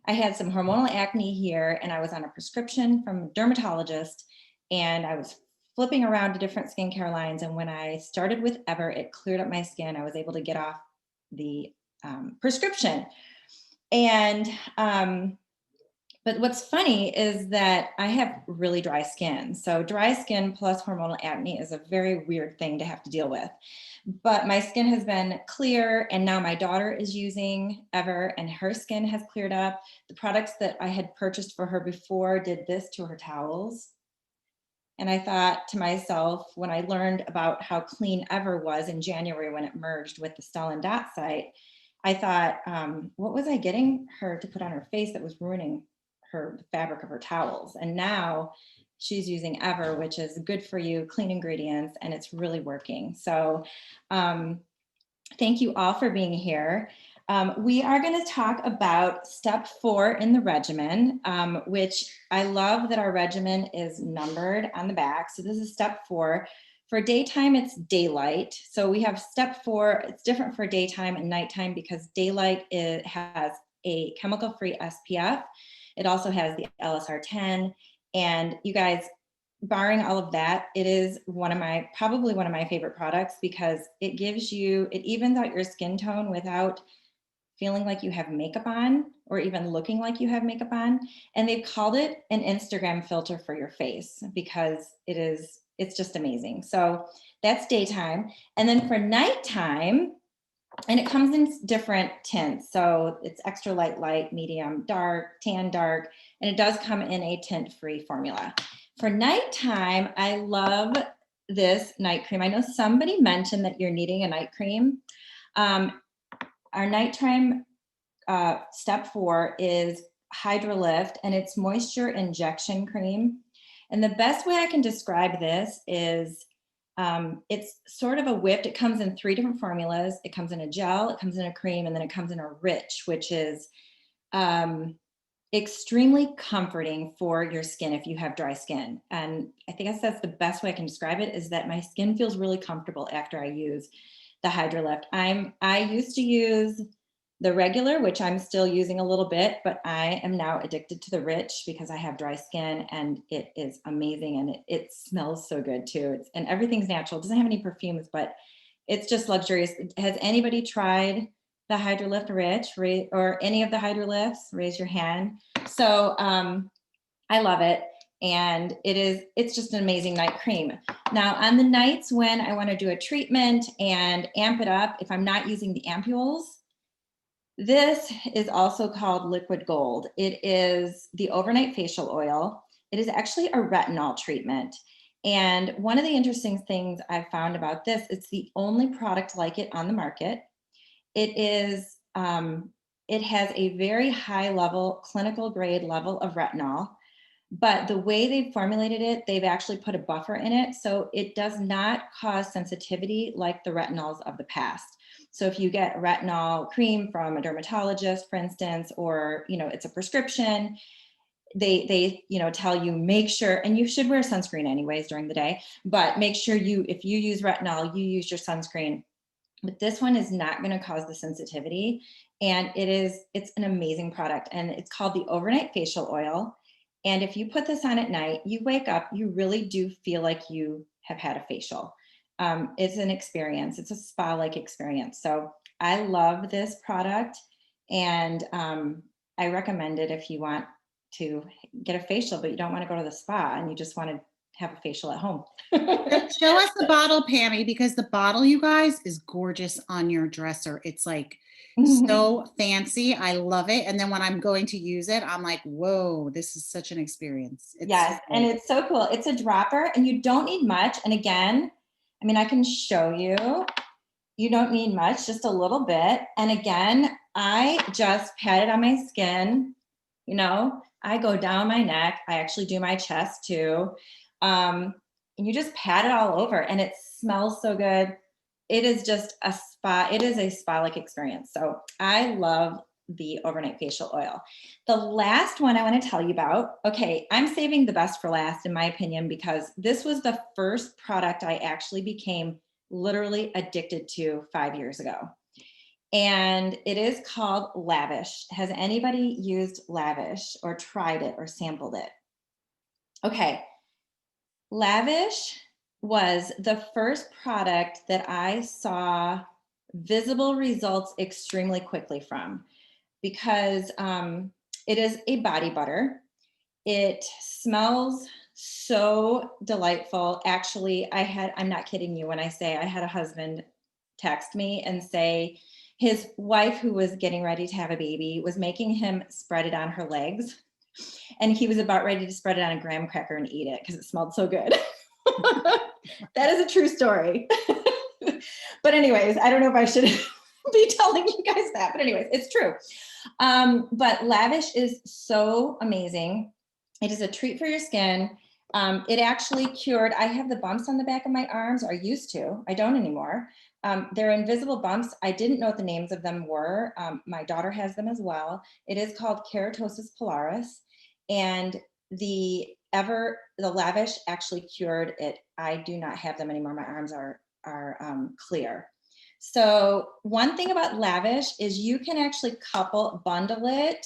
I had some hormonal acne here, and I was on a prescription from a dermatologist, and I was flipping around to different skincare lines. And when I started with Ever, it cleared up my skin. I was able to get off the prescription. And but what's funny is that I have really dry skin. So dry skin plus hormonal acne is a very weird thing to have to deal with. But my skin has been clear, and now my daughter is using Ever and her skin has cleared up. The products that I had purchased for her before did this to her towels. And I thought to myself, when I learned about how clean Ever was in January when it merged with the Stella Dot site, I thought, what was I getting her to put on her face that was ruining the fabric of her towels? And now she's using Ever, which is good for you, clean ingredients, and it's really working. So thank you all for being here. We are going to talk about step 4 in the regimen, which I love that our regimen is numbered on the back. So this is step 4. For daytime, it's daylight. So we have step 4. It's different for daytime and nighttime because daylight has a chemical-free SPF. It also has the LSR10. And you guys, barring all of that, it is probably one of my favorite products because it evens out your skin tone without feeling like you have makeup on or even looking like you have makeup on. And they've called it an Instagram filter for your face because it's just amazing. So that's daytime. And then for nighttime, and it comes in different tints. So it's extra light, medium, dark, tan, dark, and it does come in a tint-free formula. For nighttime, I love this night cream. I know somebody mentioned that you're needing a night cream. Our nighttime step 4 is Hydrolift, and it's moisture injection cream. And the best way I can describe this is it's sort of a whipped, it comes in 3 different formulas. It comes in a gel, it comes in a cream, and then it comes in a rich, which is extremely comforting for your skin if you have dry skin. And I think that's the best way I can describe it, is that my skin feels really comfortable after I use the Hydrolift. I used to use the regular, which I'm still using a little bit, but I am now addicted to the rich because I have dry skin, and it is amazing, and it smells so good too. And everything's natural. It doesn't have any perfumes, but it's just luxurious. Has anybody tried the Hydrolift Rich, or any of the Hydrolifts? Raise your hand. So I love it. And it's just an amazing night cream. Now, on the nights when I want to do a treatment and amp it up, if I'm not using the ampules, this is also called Liquid Gold. It is the overnight facial oil. It is actually a retinol treatment. And one of the interesting things I found about this, it's the only product like it on the market. It is, it has a very high level, clinical grade level of retinol, but the way they've formulated it, they've actually put a buffer in it. So it does not cause sensitivity like the retinols of the past. So if you get retinol cream from a dermatologist, for instance, or, it's a prescription, they tell you, make sure, and you should wear sunscreen anyways during the day, but make sure if you use retinol, you use your sunscreen. But this one is not going to cause the sensitivity. And it's an amazing product. And it's called the Overnight Facial Oil. And if you put this on at night, you wake up, you really do feel like you have had a facial. It's an experience. It's a spa-like experience. So I love this product, and I recommend it if you want to get a facial, but you don't want to go to the spa and you just want to have a facial at home. Show us the bottle, Pammy, because the bottle, you guys, is gorgeous on your dresser. It's like so fancy. I love it. And then when I'm going to use it, I'm like, whoa, this is such an experience. Yes, and it's so cool. It's a dropper, and you don't need much. And again, I can show you. You don't need much, just a little bit. And again, I just pat it on my skin. I go down my neck. I actually do my chest too. And you just pat it all over, and it smells so good. It is just a spa. It is a spa-like experience. So I love the overnight facial oil. The last one I want to tell you about, okay, I'm saving the best for last, in my opinion, because this was the first product I actually became literally addicted to 5 years ago. And it is called Lavish. Has anybody used Lavish or tried it or sampled it? Okay. Lavish was the first product that I saw visible results extremely quickly from, because it is a body butter. It smells so delightful. Actually, I'm not kidding you when I say I had a husband text me and say his wife, who was getting ready to have a baby, was making him spread it on her legs. And he was about ready to spread it on a graham cracker and eat it because it smelled so good. That is a true story. But anyways, I don't know if I should be telling you guys that, but anyways, it's true. But Lavish is so amazing. It is a treat for your skin. It actually cured, I have the bumps on the back of my arms, or used to, I don't anymore. They're invisible bumps. I didn't know what the names of them were. My daughter has them as well. It is called keratosis pilaris, and the Lavish actually cured it. I do not have them anymore. My arms are clear. So one thing about Lavish is you can actually bundle it.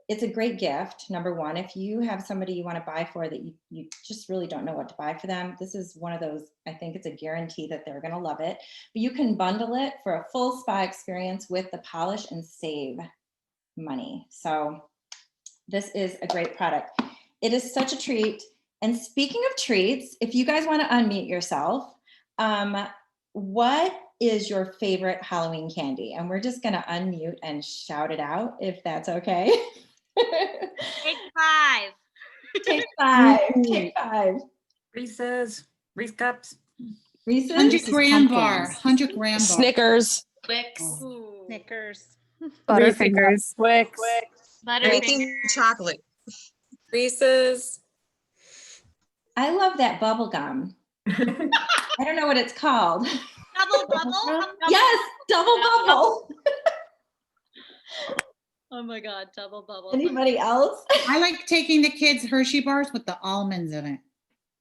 It's a great gift, number one. If you have somebody you want to buy for that you just really don't know what to buy for them, this is one of those, I think it's a guarantee that they're going to love it. But you can bundle it for a full spa experience with the polish and save money. So this is a great product. It is such a treat. And speaking of treats, if you guys want to unmute yourself, what is your favorite Halloween candy? And we're just going to unmute and shout it out, if that's okay. Take 5. Take 5. Take 5. Reese's, Reese cups, Reese's? 100 gram bar. pumpkins. 100 gram bar. Snickers. Twix. Ooh. Snickers. Butterfingers. Twix. Butterfinger. Anything chocolate. Reese's. I love that bubble gum. I don't know what it's called. Double bubble. Yes, double bubble. Oh my God, double bubble. Anybody else? I like taking the kids Hershey bars with the almonds in it.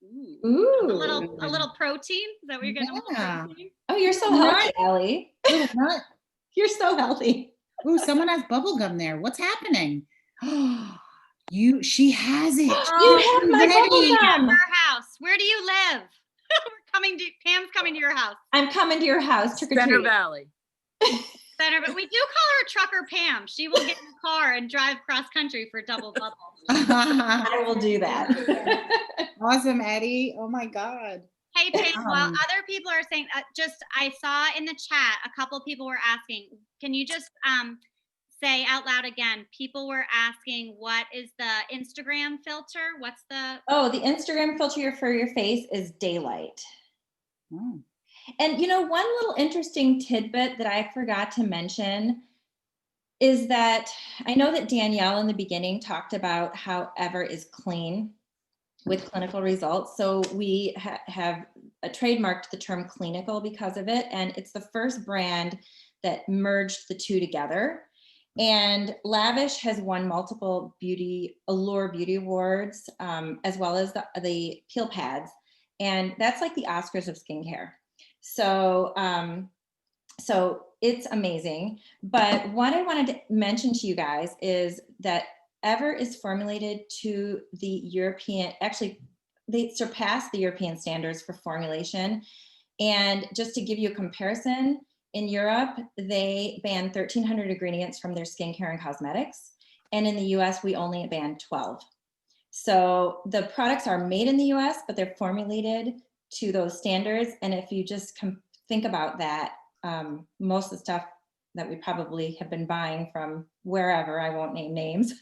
Ooh. A Ooh. little protein. Is that what you're getting? A little Yeah. protein? Oh, you're so healthy, Ellie. Little nut. You're so healthy. Ooh, someone has bubble gum there. What's happening? She has it. You have my Ready. bubble gum. Our house. Where do you live? We're coming to Pam's coming to your house. I'm coming to your house. Trick or Center treat. Valley. Center, but we do call her Trucker Pam. She will get in the car and drive cross country for double bubble. I will do that. Awesome, Eddie. Oh my God. Hey Pam, while Um, other people are saying, I saw in the chat a couple people were asking. Can you just say out loud again? People were asking, what is the Instagram filter? What's the? Oh, the Instagram filter for your face is daylight. Oh. And one little interesting tidbit that I forgot to mention is that I know that Danielle in the beginning talked about how Ever is clean with clinical results. So we have trademarked the term cleanical because of it. And it's the first brand that merged the two together. And Lavish has won multiple Allure Beauty Awards, as well as the peel pads. And that's like the Oscars of skincare. So, so it's amazing. But what I wanted to mention to you guys is that Ever is formulated to the European, actually, they surpassed the European standards for formulation. And just to give you a comparison, in Europe, they ban 1,300 ingredients from their skincare and cosmetics. And in the US, we only ban 12. So the products are made in the US, but they're formulated to those standards. And if you just think about that, most of the stuff that we probably have been buying from wherever, I won't name names,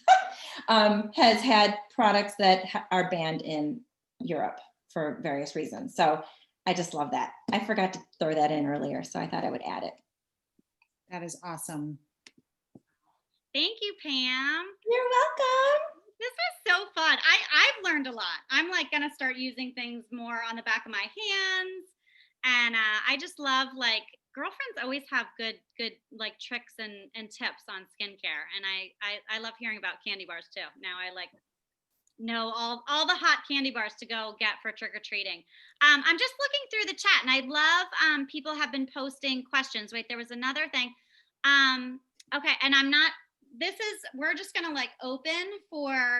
has had products that are banned in Europe for various reasons. So I just love that. I forgot to throw that in earlier, so I thought I would add it. That is awesome. Thank you, Pam. You're welcome. This was so fun. I've learned a lot. I'm like gonna start using things more on the back of my hands, and I just love, like, girlfriends always have good like tricks and tips on skincare, and I love hearing about candy bars too. Now I like know all the hot candy bars to go get for trick or treating. I'm just looking through the chat, and I love people have been posting questions. Wait, there was another thing. Okay, and we're just gonna like open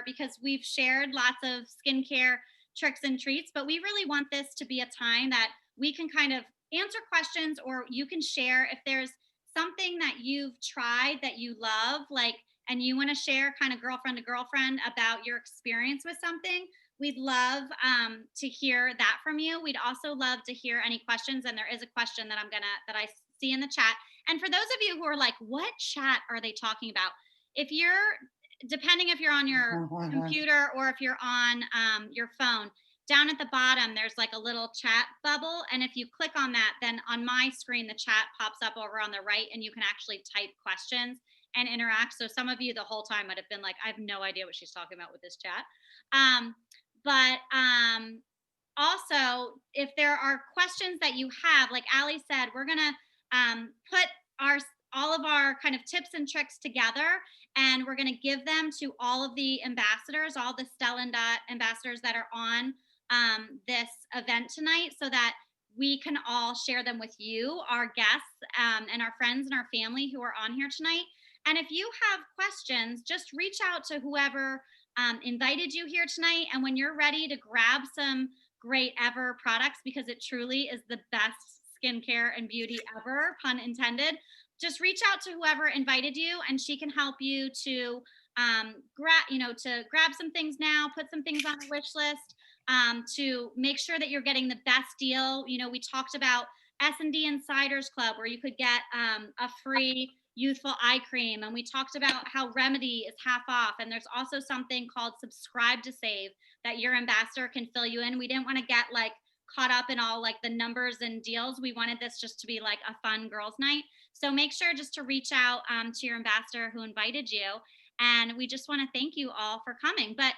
because we've shared lots of skincare tricks and treats, but we really want this to be a time that we can kind of answer questions, or you can share if there's something that you've tried that you love, like, and you want to share kind of girlfriend to girlfriend about your experience with something. We'd love to hear that from you. We'd also love to hear any questions. And there is a question that I see in the chat. And for those of you who are like, what chat are they talking about? Depending if you're on your computer or if you're on your phone, down at the bottom, there's like a little chat bubble. And if you click on that, then on my screen, the chat pops up over on the right, and you can actually type questions and interact. So some of you the whole time might have been like, I have no idea what she's talking about with this chat. But also, if there are questions that you have, like Ali said, we're gonna put all of our kind of tips and tricks together, and we're gonna give them to all of the ambassadors, all the Stella Dot ambassadors that are on this event tonight, so that we can all share them with you, our guests, and our friends and our family who are on here tonight. And if you have questions, just reach out to whoever invited you here tonight. And when you're ready to grab some great Ever products, because it truly is the best skincare and beauty ever, pun intended, just reach out to whoever invited you, and she can help you to grab some things now, put some things on a wish list, to make sure that you're getting the best deal. We talked about S&D Insiders Club, where you could get a free youthful eye cream, and we talked about how Remedy is half off, and there's also something called Subscribe to Save that your ambassador can fill you in. We didn't want to get like caught up in all like the numbers and deals. We wanted this just to be like a fun girls' night. So make sure just to reach out to your ambassador who invited you. And we just want to thank you all for coming. But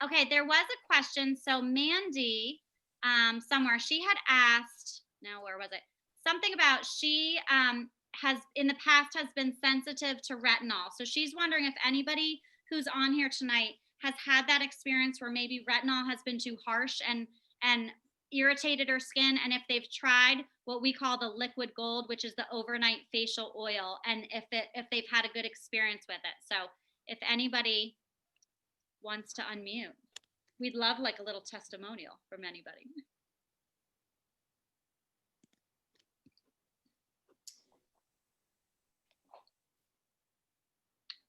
okay, there was a question. So Mandy, somewhere she had asked, now where was it? Something about she has in the past has been sensitive to retinol. So she's wondering if anybody who's on here tonight has had that experience where maybe retinol has been too harsh and irritated her skin, and if they've tried what we call the liquid gold, which is the overnight facial oil, and if they've had a good experience with it. So if anybody wants to unmute, we'd love like a little testimonial from anybody.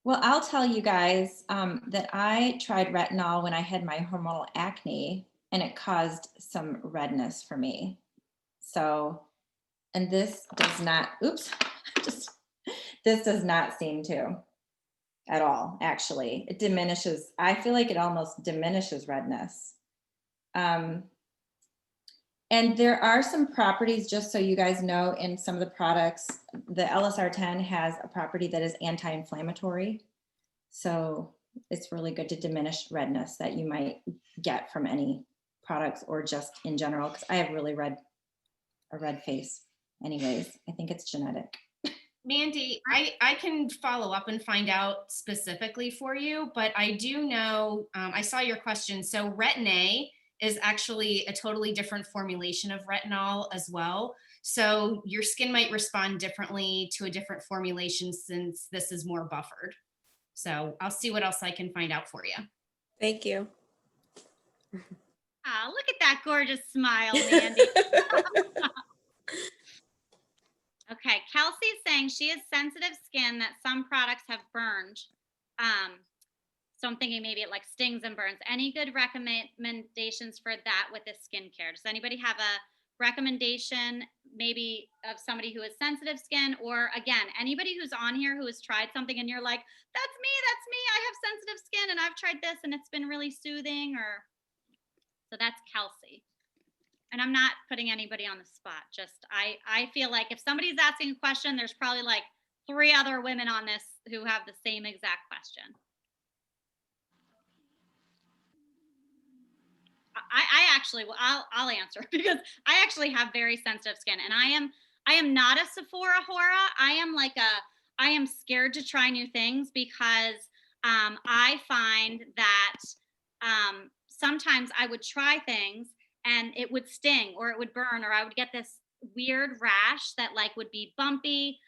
Well, I'll tell you guys that I tried retinol when I had my hormonal acne, and it caused some redness for me. So, and this does not, oops, this does not seem to at all, actually. It diminishes, I feel like it almost diminishes redness. And there are some properties, just so you guys know, in some of the products, the LSR10 has a property that is anti-inflammatory. So it's really good to diminish redness that you might get from any products or just in general, because I have really a red face anyways. I think it's genetic. Mandy, I can follow up and find out specifically for you, but I do know, I saw your question. So Retin-A is actually a totally different formulation of retinol as well. So your skin might respond differently to a different formulation since this is more buffered. So I'll see what else I can find out for you. Thank you. Ah, look at that gorgeous smile, Mandy. Okay, Kelsey's saying she has sensitive skin that some products have burned. So I'm thinking maybe it like stings and burns. Any good recommendations for that with this skincare? Does anybody have a recommendation maybe of somebody who has sensitive skin, or again, anybody who's on here who has tried something and you're like, that's me, I have sensitive skin and I've tried this and it's been really soothing, or so that's Kelsey. And I'm not putting anybody on the spot. Just I feel like if somebody's asking a question, there's probably like 3 other women on this who have the same exact question. I actually, well, I'll answer because I actually have very sensitive skin, and I am not a Sephora hora. I am scared to try new things because I find that sometimes I would try things and it would sting or it would burn or I would get this weird rash that like would be bumpy.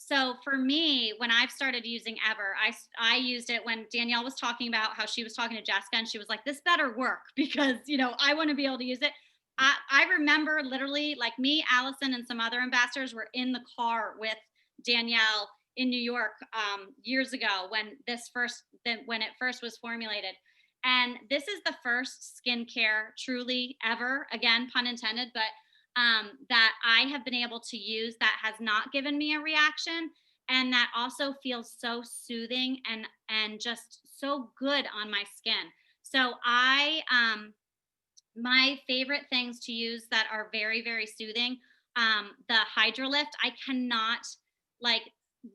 So for me, when I've started using Ever, I used it when Danielle was talking about how she was talking to Jessica and she was like, this better work because, I want to be able to use it. I remember literally like me, Allison, and some other ambassadors were in the car with Danielle in New York years ago when it first was formulated. And this is the first skincare truly ever, again, pun intended, but that I have been able to use that has not given me a reaction, and that also feels so soothing and just so good on my skin. So my favorite things to use that are very, very soothing, the Hydrolift, I cannot like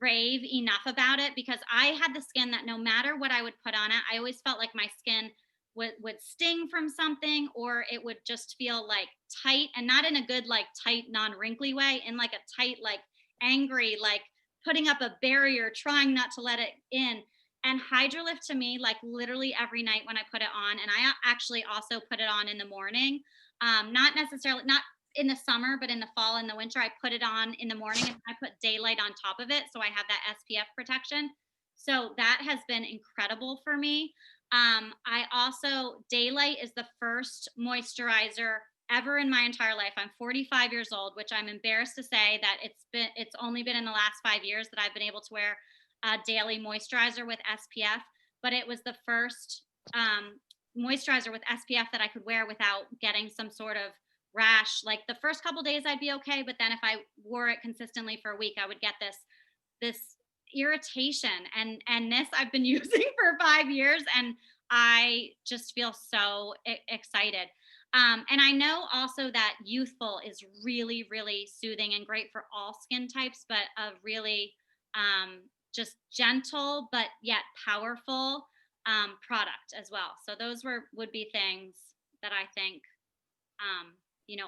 rave enough about it because I had the skin that no matter what I would put on it, I always felt like my skin would sting from something, or it would just feel like tight, and not in a good like tight non-wrinkly way, in like a tight like angry, like putting up a barrier trying not to let it in. And Hydrolift to me, like literally every night when I put it on, and I actually also put it on in the morning, not necessarily, not in the summer, but in the fall and the winter, I put it on in the morning and I put daylight on top of it. So I have that SPF protection. So that has been incredible for me. I also, daylight is the first moisturizer ever in my entire life. I'm 45 years old, which I'm embarrassed to say that it's only been in the last 5 years that I've been able to wear a daily moisturizer with SPF, but it was the first moisturizer with SPF that I could wear without getting some sort of rash. Like the first couple days I'd be okay, but then if I wore it consistently for a week, I would get this irritation, and this I've been using for 5 years and I just feel so excited. And I know also that youthful is really, really soothing and great for all skin types, but a really just gentle but yet powerful product as well. So those would be things that I think,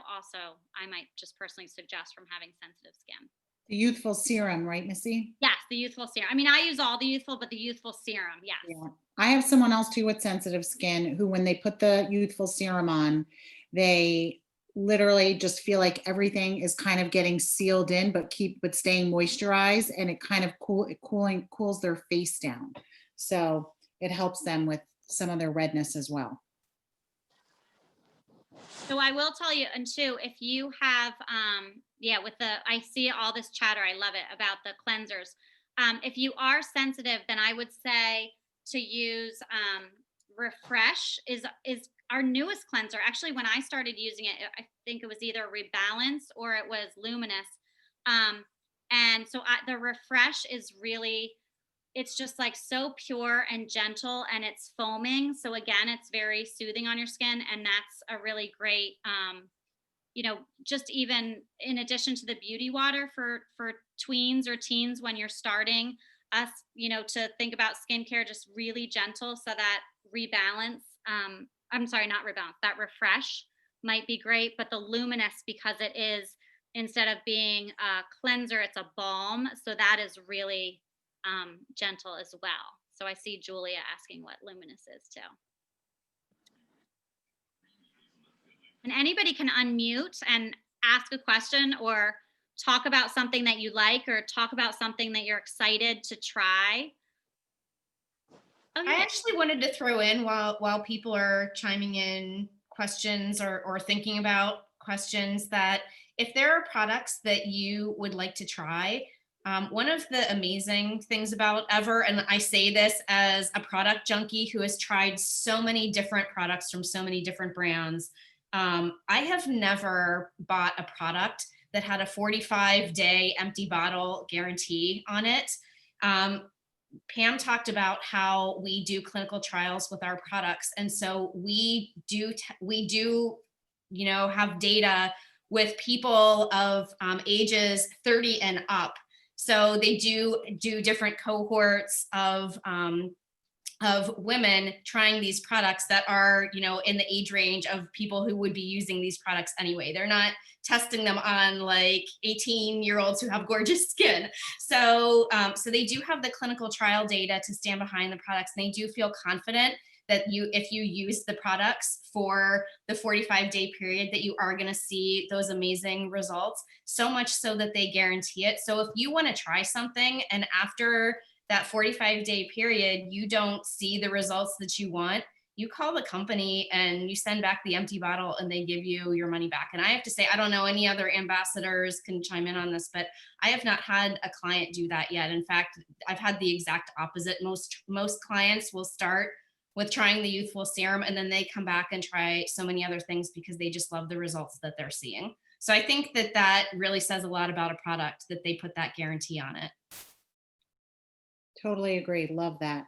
also I might just personally suggest from having sensitive skin. The youthful serum, right, Missy? Yes, the youthful serum. I mean, I use all the youthful, but the youthful serum, yes. Yeah. I have someone else too with sensitive skin who, when they put the youthful serum on, they literally just feel like everything is kind of getting sealed in, but staying moisturized, and it kind of cools their face down. So it helps them with some of their redness as well. So I will tell you, and two, if you have, I see all this chatter, I love it, about the cleansers. If you are sensitive, then I would say to use Refresh is our newest cleanser. Actually, when I started using it, I think it was either Rebalance or it was Luminous. And so the Refresh is really, it's just like so pure and gentle, and it's foaming. So again, it's very soothing on your skin, and that's a really great, just even in addition to the beauty water for tweens or teens when you're starting us, to think about skincare, just really gentle, so that Rebalance, not Rebalance, that Refresh might be great. But the Luminous, because it is, instead of being a cleanser, it's a balm. So that is really gentle as well. So I see Julia asking what Luminous is too. And anybody can unmute and ask a question or talk about something that you like, or talk about something that you're excited to try. Oh, yeah. I actually wanted to throw in, while people are chiming in questions or thinking about questions, that if there are products that you would like to try, one of the amazing things about Ever, and I say this as a product junkie who has tried so many different products from so many different brands, I have never bought a product that had a 45-day empty bottle guarantee on it. Pam talked about how we do clinical trials with our products. And so we do, have data with people of ages 30 and up. So they do different cohorts of women trying these products that are, in the age range of people who would be using these products anyway. They're not testing them on like 18-year-olds who have gorgeous skin. So they do have the clinical trial data to stand behind the products, and they do feel confident that if you use the products for the 45-day period, that you are going to see those amazing results, so much so that they guarantee it. So if you want to try something and after that 45-day period, you don't see the results that you want, you call the company and you send back the empty bottle, and they give you your money back. And I have to say, I don't know, any other ambassadors can chime in on this, but I have not had a client do that yet. In fact, I've had the exact opposite. Most clients will start with trying the youthful serum, and then they come back and try so many other things because they just love the results that they're seeing. So I think that really says a lot about a product, that they put that guarantee on it. Totally agree. Love that.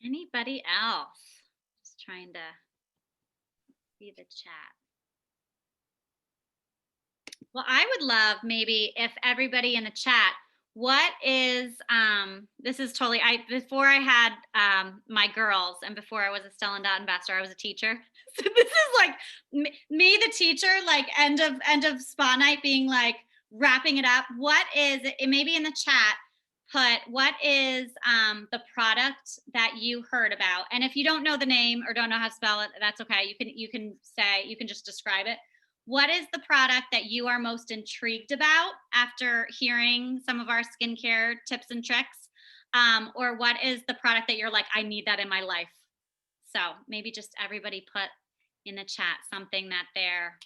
Anybody else? Just trying to see the chat. Well, I would love maybe if everybody in the chat, what is, this is totally, before I had my girls and before I was a Stella Dot ambassador, I was a teacher. So this is like me, the teacher, like end of spa night, being like wrapping it up. What is it? Maybe in the chat, put what is the product that you heard about. And if you don't know the name or don't know how to spell it, that's okay. You can just describe it. What is the product that you are most intrigued about after hearing some of our skincare tips and tricks? Or what is the product that you're like, I need that in my life? So maybe just everybody put in the chat something that they're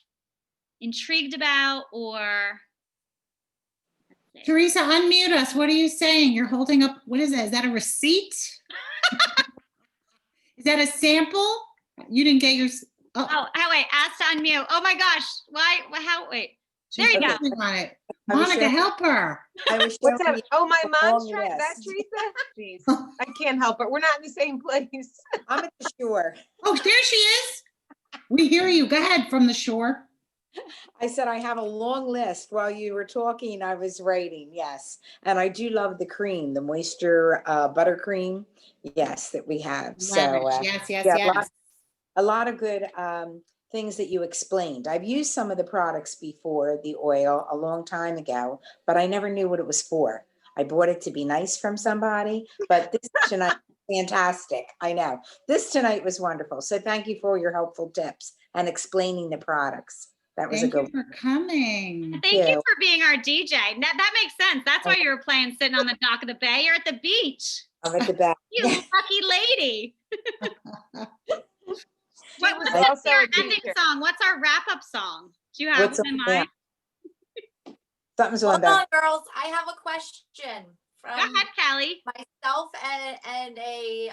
intrigued about, or. Teresa, unmute us. What are you saying? You're holding up, what is that? Is that a receipt? Is that a sample? You didn't get your. Oh, wait, ask to unmute. Oh my gosh. Why? How? Wait. There you go. On it. I was Monica, showing- help her. I was What's showing that? you Oh, my a mom's long trying that, list. Teresa? Jeez, I can't help it. We're not in the same place. I'm at the shore. Oh, there she is. We hear you. Go ahead from the shore. I said I have a long list. While you were talking, I was writing, yes. And I do love the cream, the moisture buttercream, yes, that we have. So Lavish. Yes, yes, yeah, yes. a lot of good things that you explained. I've used some of the products before, the oil, a long time ago, but I never knew what it was for. I bought it to be nice from somebody, but this tonight, fantastic. I know. This tonight was wonderful. So thank you for all your helpful tips and explaining the products. That was a Thank good you for coming. Thank you Yeah. for being our DJ. That makes sense. That's why you were playing sitting on the dock of the bay. You're at the beach. I'm at the back. You lucky lady. She was What's also our a ending teacher. song? What's our wrap-up song? Do you have What's one in on mind? Something's on Hold back. on, girls. I have a question Go ahead, Kelly. myself and a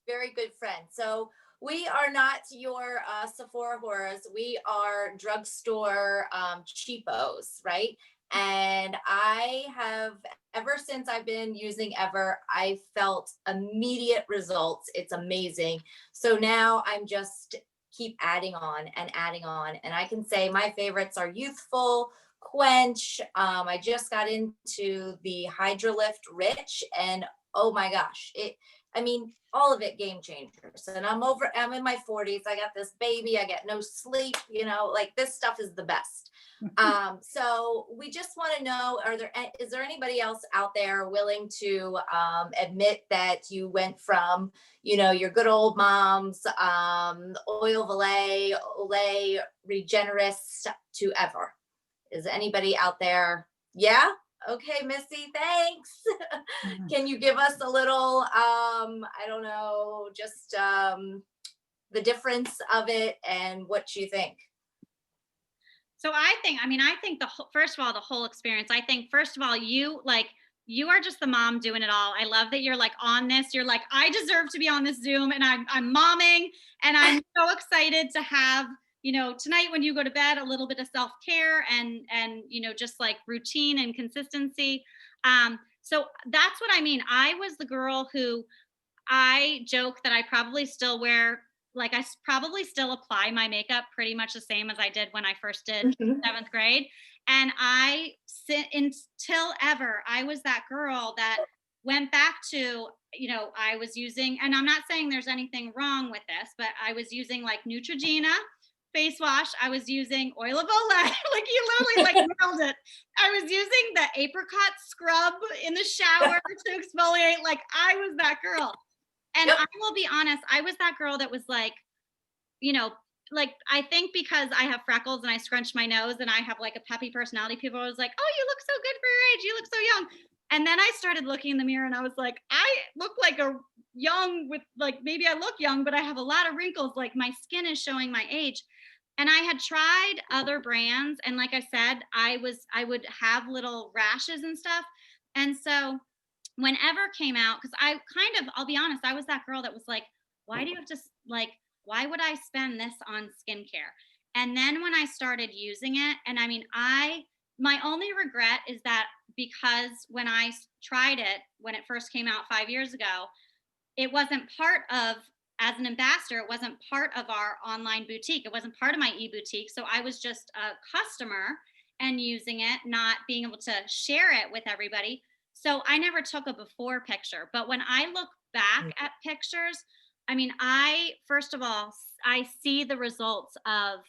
very good friend. So we are not your Sephora whores. We are drugstore cheapos, right? And I have, ever since I've been using Ever, I felt immediate results. It's amazing. So now I'm just keep adding on and adding on. And I can say my favorites are Youthful, Quench. I just got into the Hydrolift Rich, and oh my gosh, I mean, all of it game changers. And I'm in my 40s. I got this baby. I get no sleep, like this stuff is the best. So we just want to know, is there anybody else out there willing to admit that you went from, your good old mom's Oil Olay Regenerist to Ever? Is anybody out there? Yeah. Okay, Missy, thanks. Can you give us a little, I don't know, just the difference of it and what you think? So I think first of all, the whole experience, I think, first of all, you are just the mom doing it all. I love that you're like on this. You're like, I deserve to be on this Zoom, and I'm momming, and I'm so excited to have, tonight when you go to bed, a little bit of self-care and just like routine and consistency. So that's what I mean. I was the girl who, I joke that I probably still wear, like I probably still apply my makeup pretty much the same as I did when I first did 7th grade. And until Ever, I was that girl that went back to, I was using, and I'm not saying there's anything wrong with this, but I was using like Neutrogena face wash. I was using oil of Olay. Like you literally like nailed it. I was using the apricot scrub in the shower to exfoliate. Like I was that girl. And I will be honest, I was that girl that was like, like I think because I have freckles and I scrunch my nose and I have like a peppy personality, people were always like, oh, you look so good for your age. You look so young. And then I started looking in the mirror and I was like, I look like a young with like, maybe I look young, but I have a lot of wrinkles. Like my skin is showing my age. And I had tried other brands. And like I said, I would have little rashes and stuff. And so whenever came out, because I'll be honest, I was that girl that was like, why do you have to why would I spend this on skincare? And then when I started using it, and I mean, my only regret is that because when I tried it, when it first came out 5 years ago, it wasn't part of, as an ambassador, it wasn't part of our online boutique. It wasn't part of my e-boutique. So I was just a customer and using it, not being able to share it with everybody. So I never took a before picture. But when I look back at pictures, I mean, first of all, I see the results of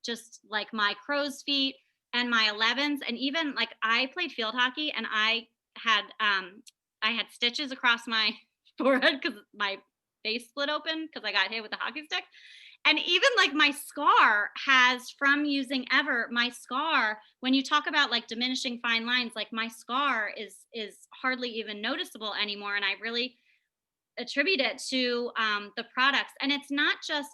just like my crow's feet and my 11s. And even like I played field hockey and I had stitches across my forehead because my face split open because I got hit with a hockey stick. And even like my scar has, from using Ever, my scar, when you talk about like diminishing fine lines, like my scar is hardly even noticeable anymore. And I really attribute it to the products. And it's not just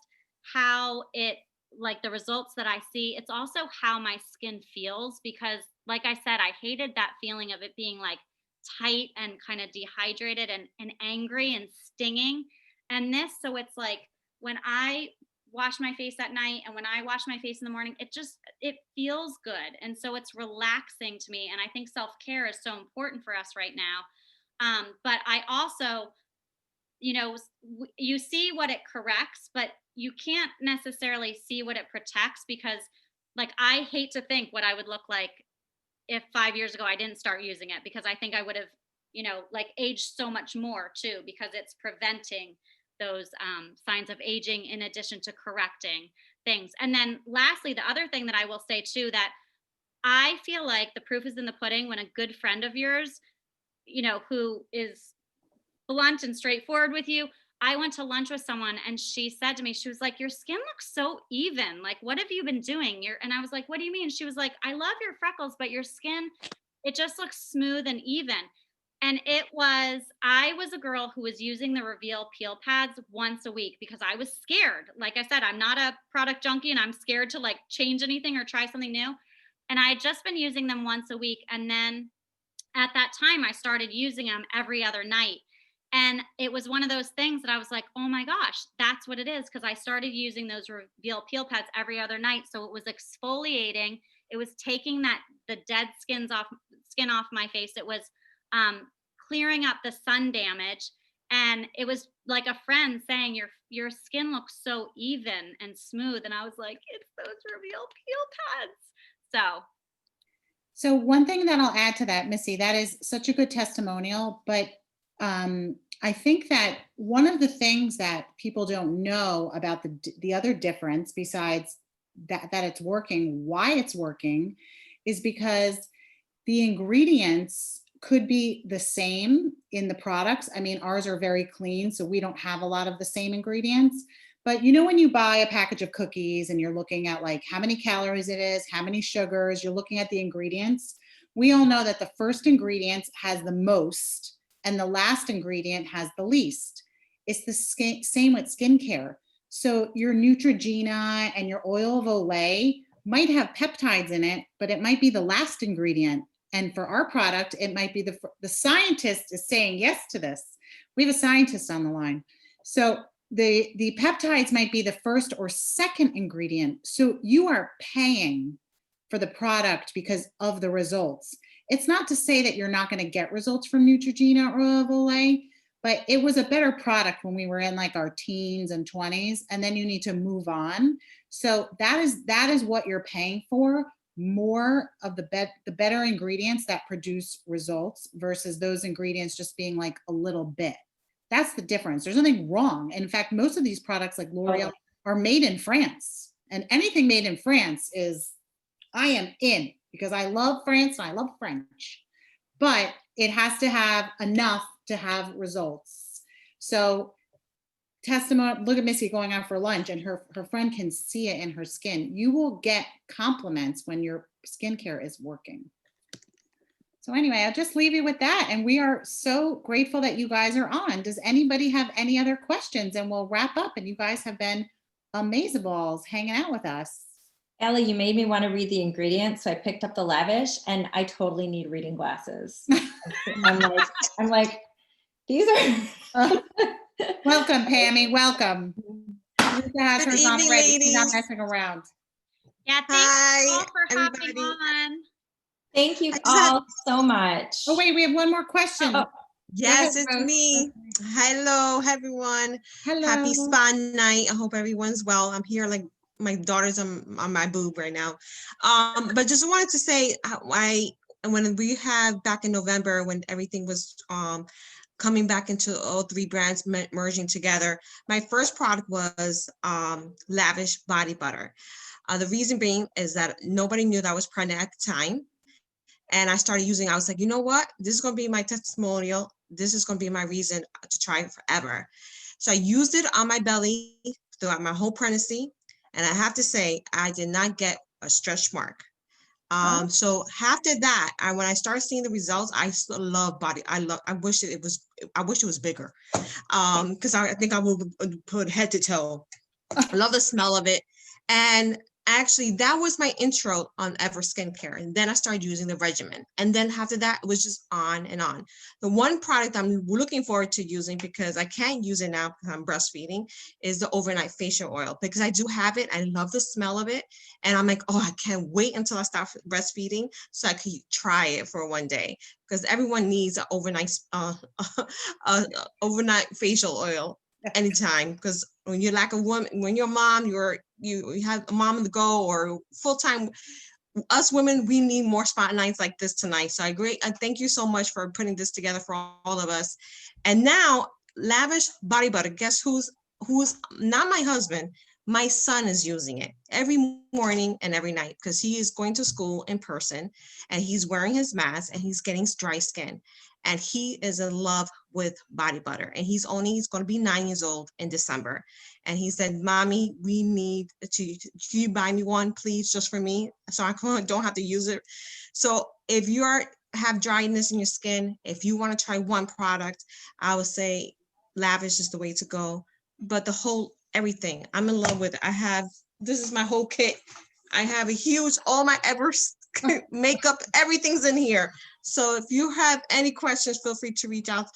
how it, like the results that I see, it's also how my skin feels, because like I said, I hated that feeling of it being like tight and kind of dehydrated and angry and stinging. And this, so it's like when I wash my face at night, and when I wash my face in the morning, it feels good. And so it's relaxing to me. And I think self-care is so important for us right now. But I also, you see what it corrects, but you can't necessarily see what it protects, because like, I hate to think what I would look like if 5 years ago I didn't start using it, because I think I would have, like, aged so much more too, because it's preventing those signs of aging in addition to correcting things. And then lastly, the other thing that I will say too, that I feel like the proof is in the pudding when a good friend of yours, who is blunt and straightforward with you. I went to lunch with someone and she said to me, she was like, your skin looks so even. Like, what have you been doing? And I was like, what do you mean? She was like, I love your freckles, but your skin, it just looks smooth and even. And I was a girl who was using the Reveal peel pads once a week because I was scared. Like I said, I'm not a product junkie and I'm scared to like change anything or try something new. And I had just been using them once a week. And then at that time, I started using them every other night. And it was one of those things that I was like, oh my gosh, that's what it is. Because I started using those Reveal peel pads every other night. So it was exfoliating. It was taking the dead skin off my face. It was clearing up the sun damage. And it was like a friend saying, your skin looks so even and smooth. And I was like, it's those Reveal peel pads. So one thing that I'll add to that, Missy, that is such a good testimonial, but I think that one of the things that people don't know about the other difference, besides that it's working, why it's working, is because the ingredients could be the same in the products. I mean, ours are very clean, so we don't have a lot of the same ingredients. But when you buy a package of cookies and you're looking at like how many calories it is, how many sugars, you're looking at the ingredients. We all know that the first ingredient has the most and the last ingredient has the least. It's the same with skincare. So your Neutrogena and your oil of Olay might have peptides in it, but it might be the last ingredient. And for our product, it might be the scientist is saying yes to this. We have a scientist on the line. So the peptides might be the first or second ingredient. So you are paying for the product because of the results. It's not to say that you're not going to get results from Neutrogena or oil of Olay, but it was a better product when we were in like our teens and 20s, and then you need to move on. So that is what you're paying for, more of the better ingredients that produce results versus those ingredients just being like a little bit. That's the difference. There's nothing wrong. In fact, most of these products like L'Oreal are made in France, and anything made in France I am in, because I love France and I love French, but it has to have enough to have results. So testimony, look at Missy going out for lunch and her friend can see it in her skin. You will get compliments when your skincare is working. So anyway, I'll just leave you with that. And we are so grateful that you guys are on. Does anybody have any other questions? And we'll wrap up. And you guys have been amazeballs hanging out with us. Ellie, you made me want to read the ingredients. So I picked up the Lavish and I totally need reading glasses. I'm like, these are. Welcome, Pammy. Welcome. Good evening, ladies. She's not messing around. Yeah, thanks all for hopping on. Thank you all so much. Oh, wait, we have one more question. Oh, Yes, ahead, it's Rose. me. Hello, everyone. Hello. Happy spa night. I hope everyone's well. I'm here like my daughter's on my boob right now. But just wanted to say, when we have back in November, when everything was coming back into all three brands merging together, my first product was Lavish Body Butter. The reason being is that nobody knew that I was pregnant at the time. And I started using, I was like, you know what? This is going to be my testimonial. This is going to be my reason to try it forever. So I used it on my belly throughout my whole pregnancy. And I have to say, I did not get a stretch mark. So after that, when I started seeing the results, I still love body. I wish it was bigger. Because I think I would put head to toe. I love the smell of it. And actually, that was my intro on ever skincare. And then I started using the regimen. And then after that, it was just on and on. The one product I'm looking forward to using, because I can't use it now because I'm breastfeeding, is the overnight facial oil, because I do have it. I love the smell of it. And I'm like, oh, I can't wait until I start breastfeeding so I can try it for one day, because everyone needs an overnight, overnight facial oil anytime, because when you're like a woman, when you're a mom, you have a mom on the go or full-time, us women, we need more spotlights like this tonight. So I agree. I thank you so much for putting this together for all of us. And now, Lavish Body Butter, guess who's not my husband, my son is using it every morning and every night, because he is going to school in person and he's wearing his mask and he's getting dry skin. And he is in love with body butter. And he's going to be 9 years old in December. And he said, Mommy, we need to, can you buy me one, please, just for me, so I don't have to use it. So if you have dryness in your skin, if you want to try one product, I would say Lavish is the way to go. But the whole, everything, I'm in love with it. This is my whole kit. I have a huge, all my ever makeup, everything's in here. So if you have any questions, feel free to reach out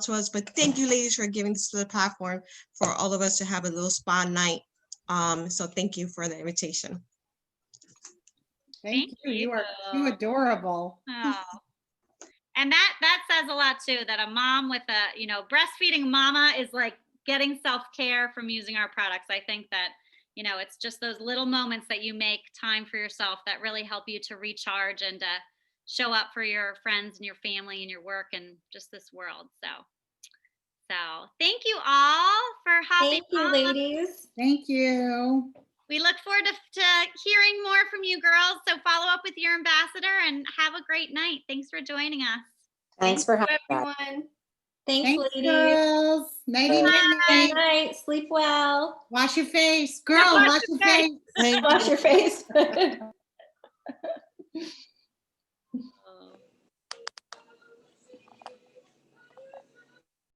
to us. But thank you, ladies, for giving this to the platform for all of us to have a little spa night. So thank you for the invitation. Thank you. You are too adorable. Oh. And that says a lot too, that a mom with a, breastfeeding mama is like getting self-care from using our products. I think that, it's just those little moments that you make time for yourself that really help you to recharge and to show up for your friends and your family and your work and just this world. So thank you all for hopping Thank you, on. ladies. Thank you. We look forward to hearing more from you girls. So follow up with your ambassador and have a great night. Thanks for joining us. Thanks for Thank you, having us. everyone. Thanks, Thanks, ladies. girls. Nighty, night, Good night. night. Sleep well. Wash your face. Girl, Wash wash your your face. Wash your face.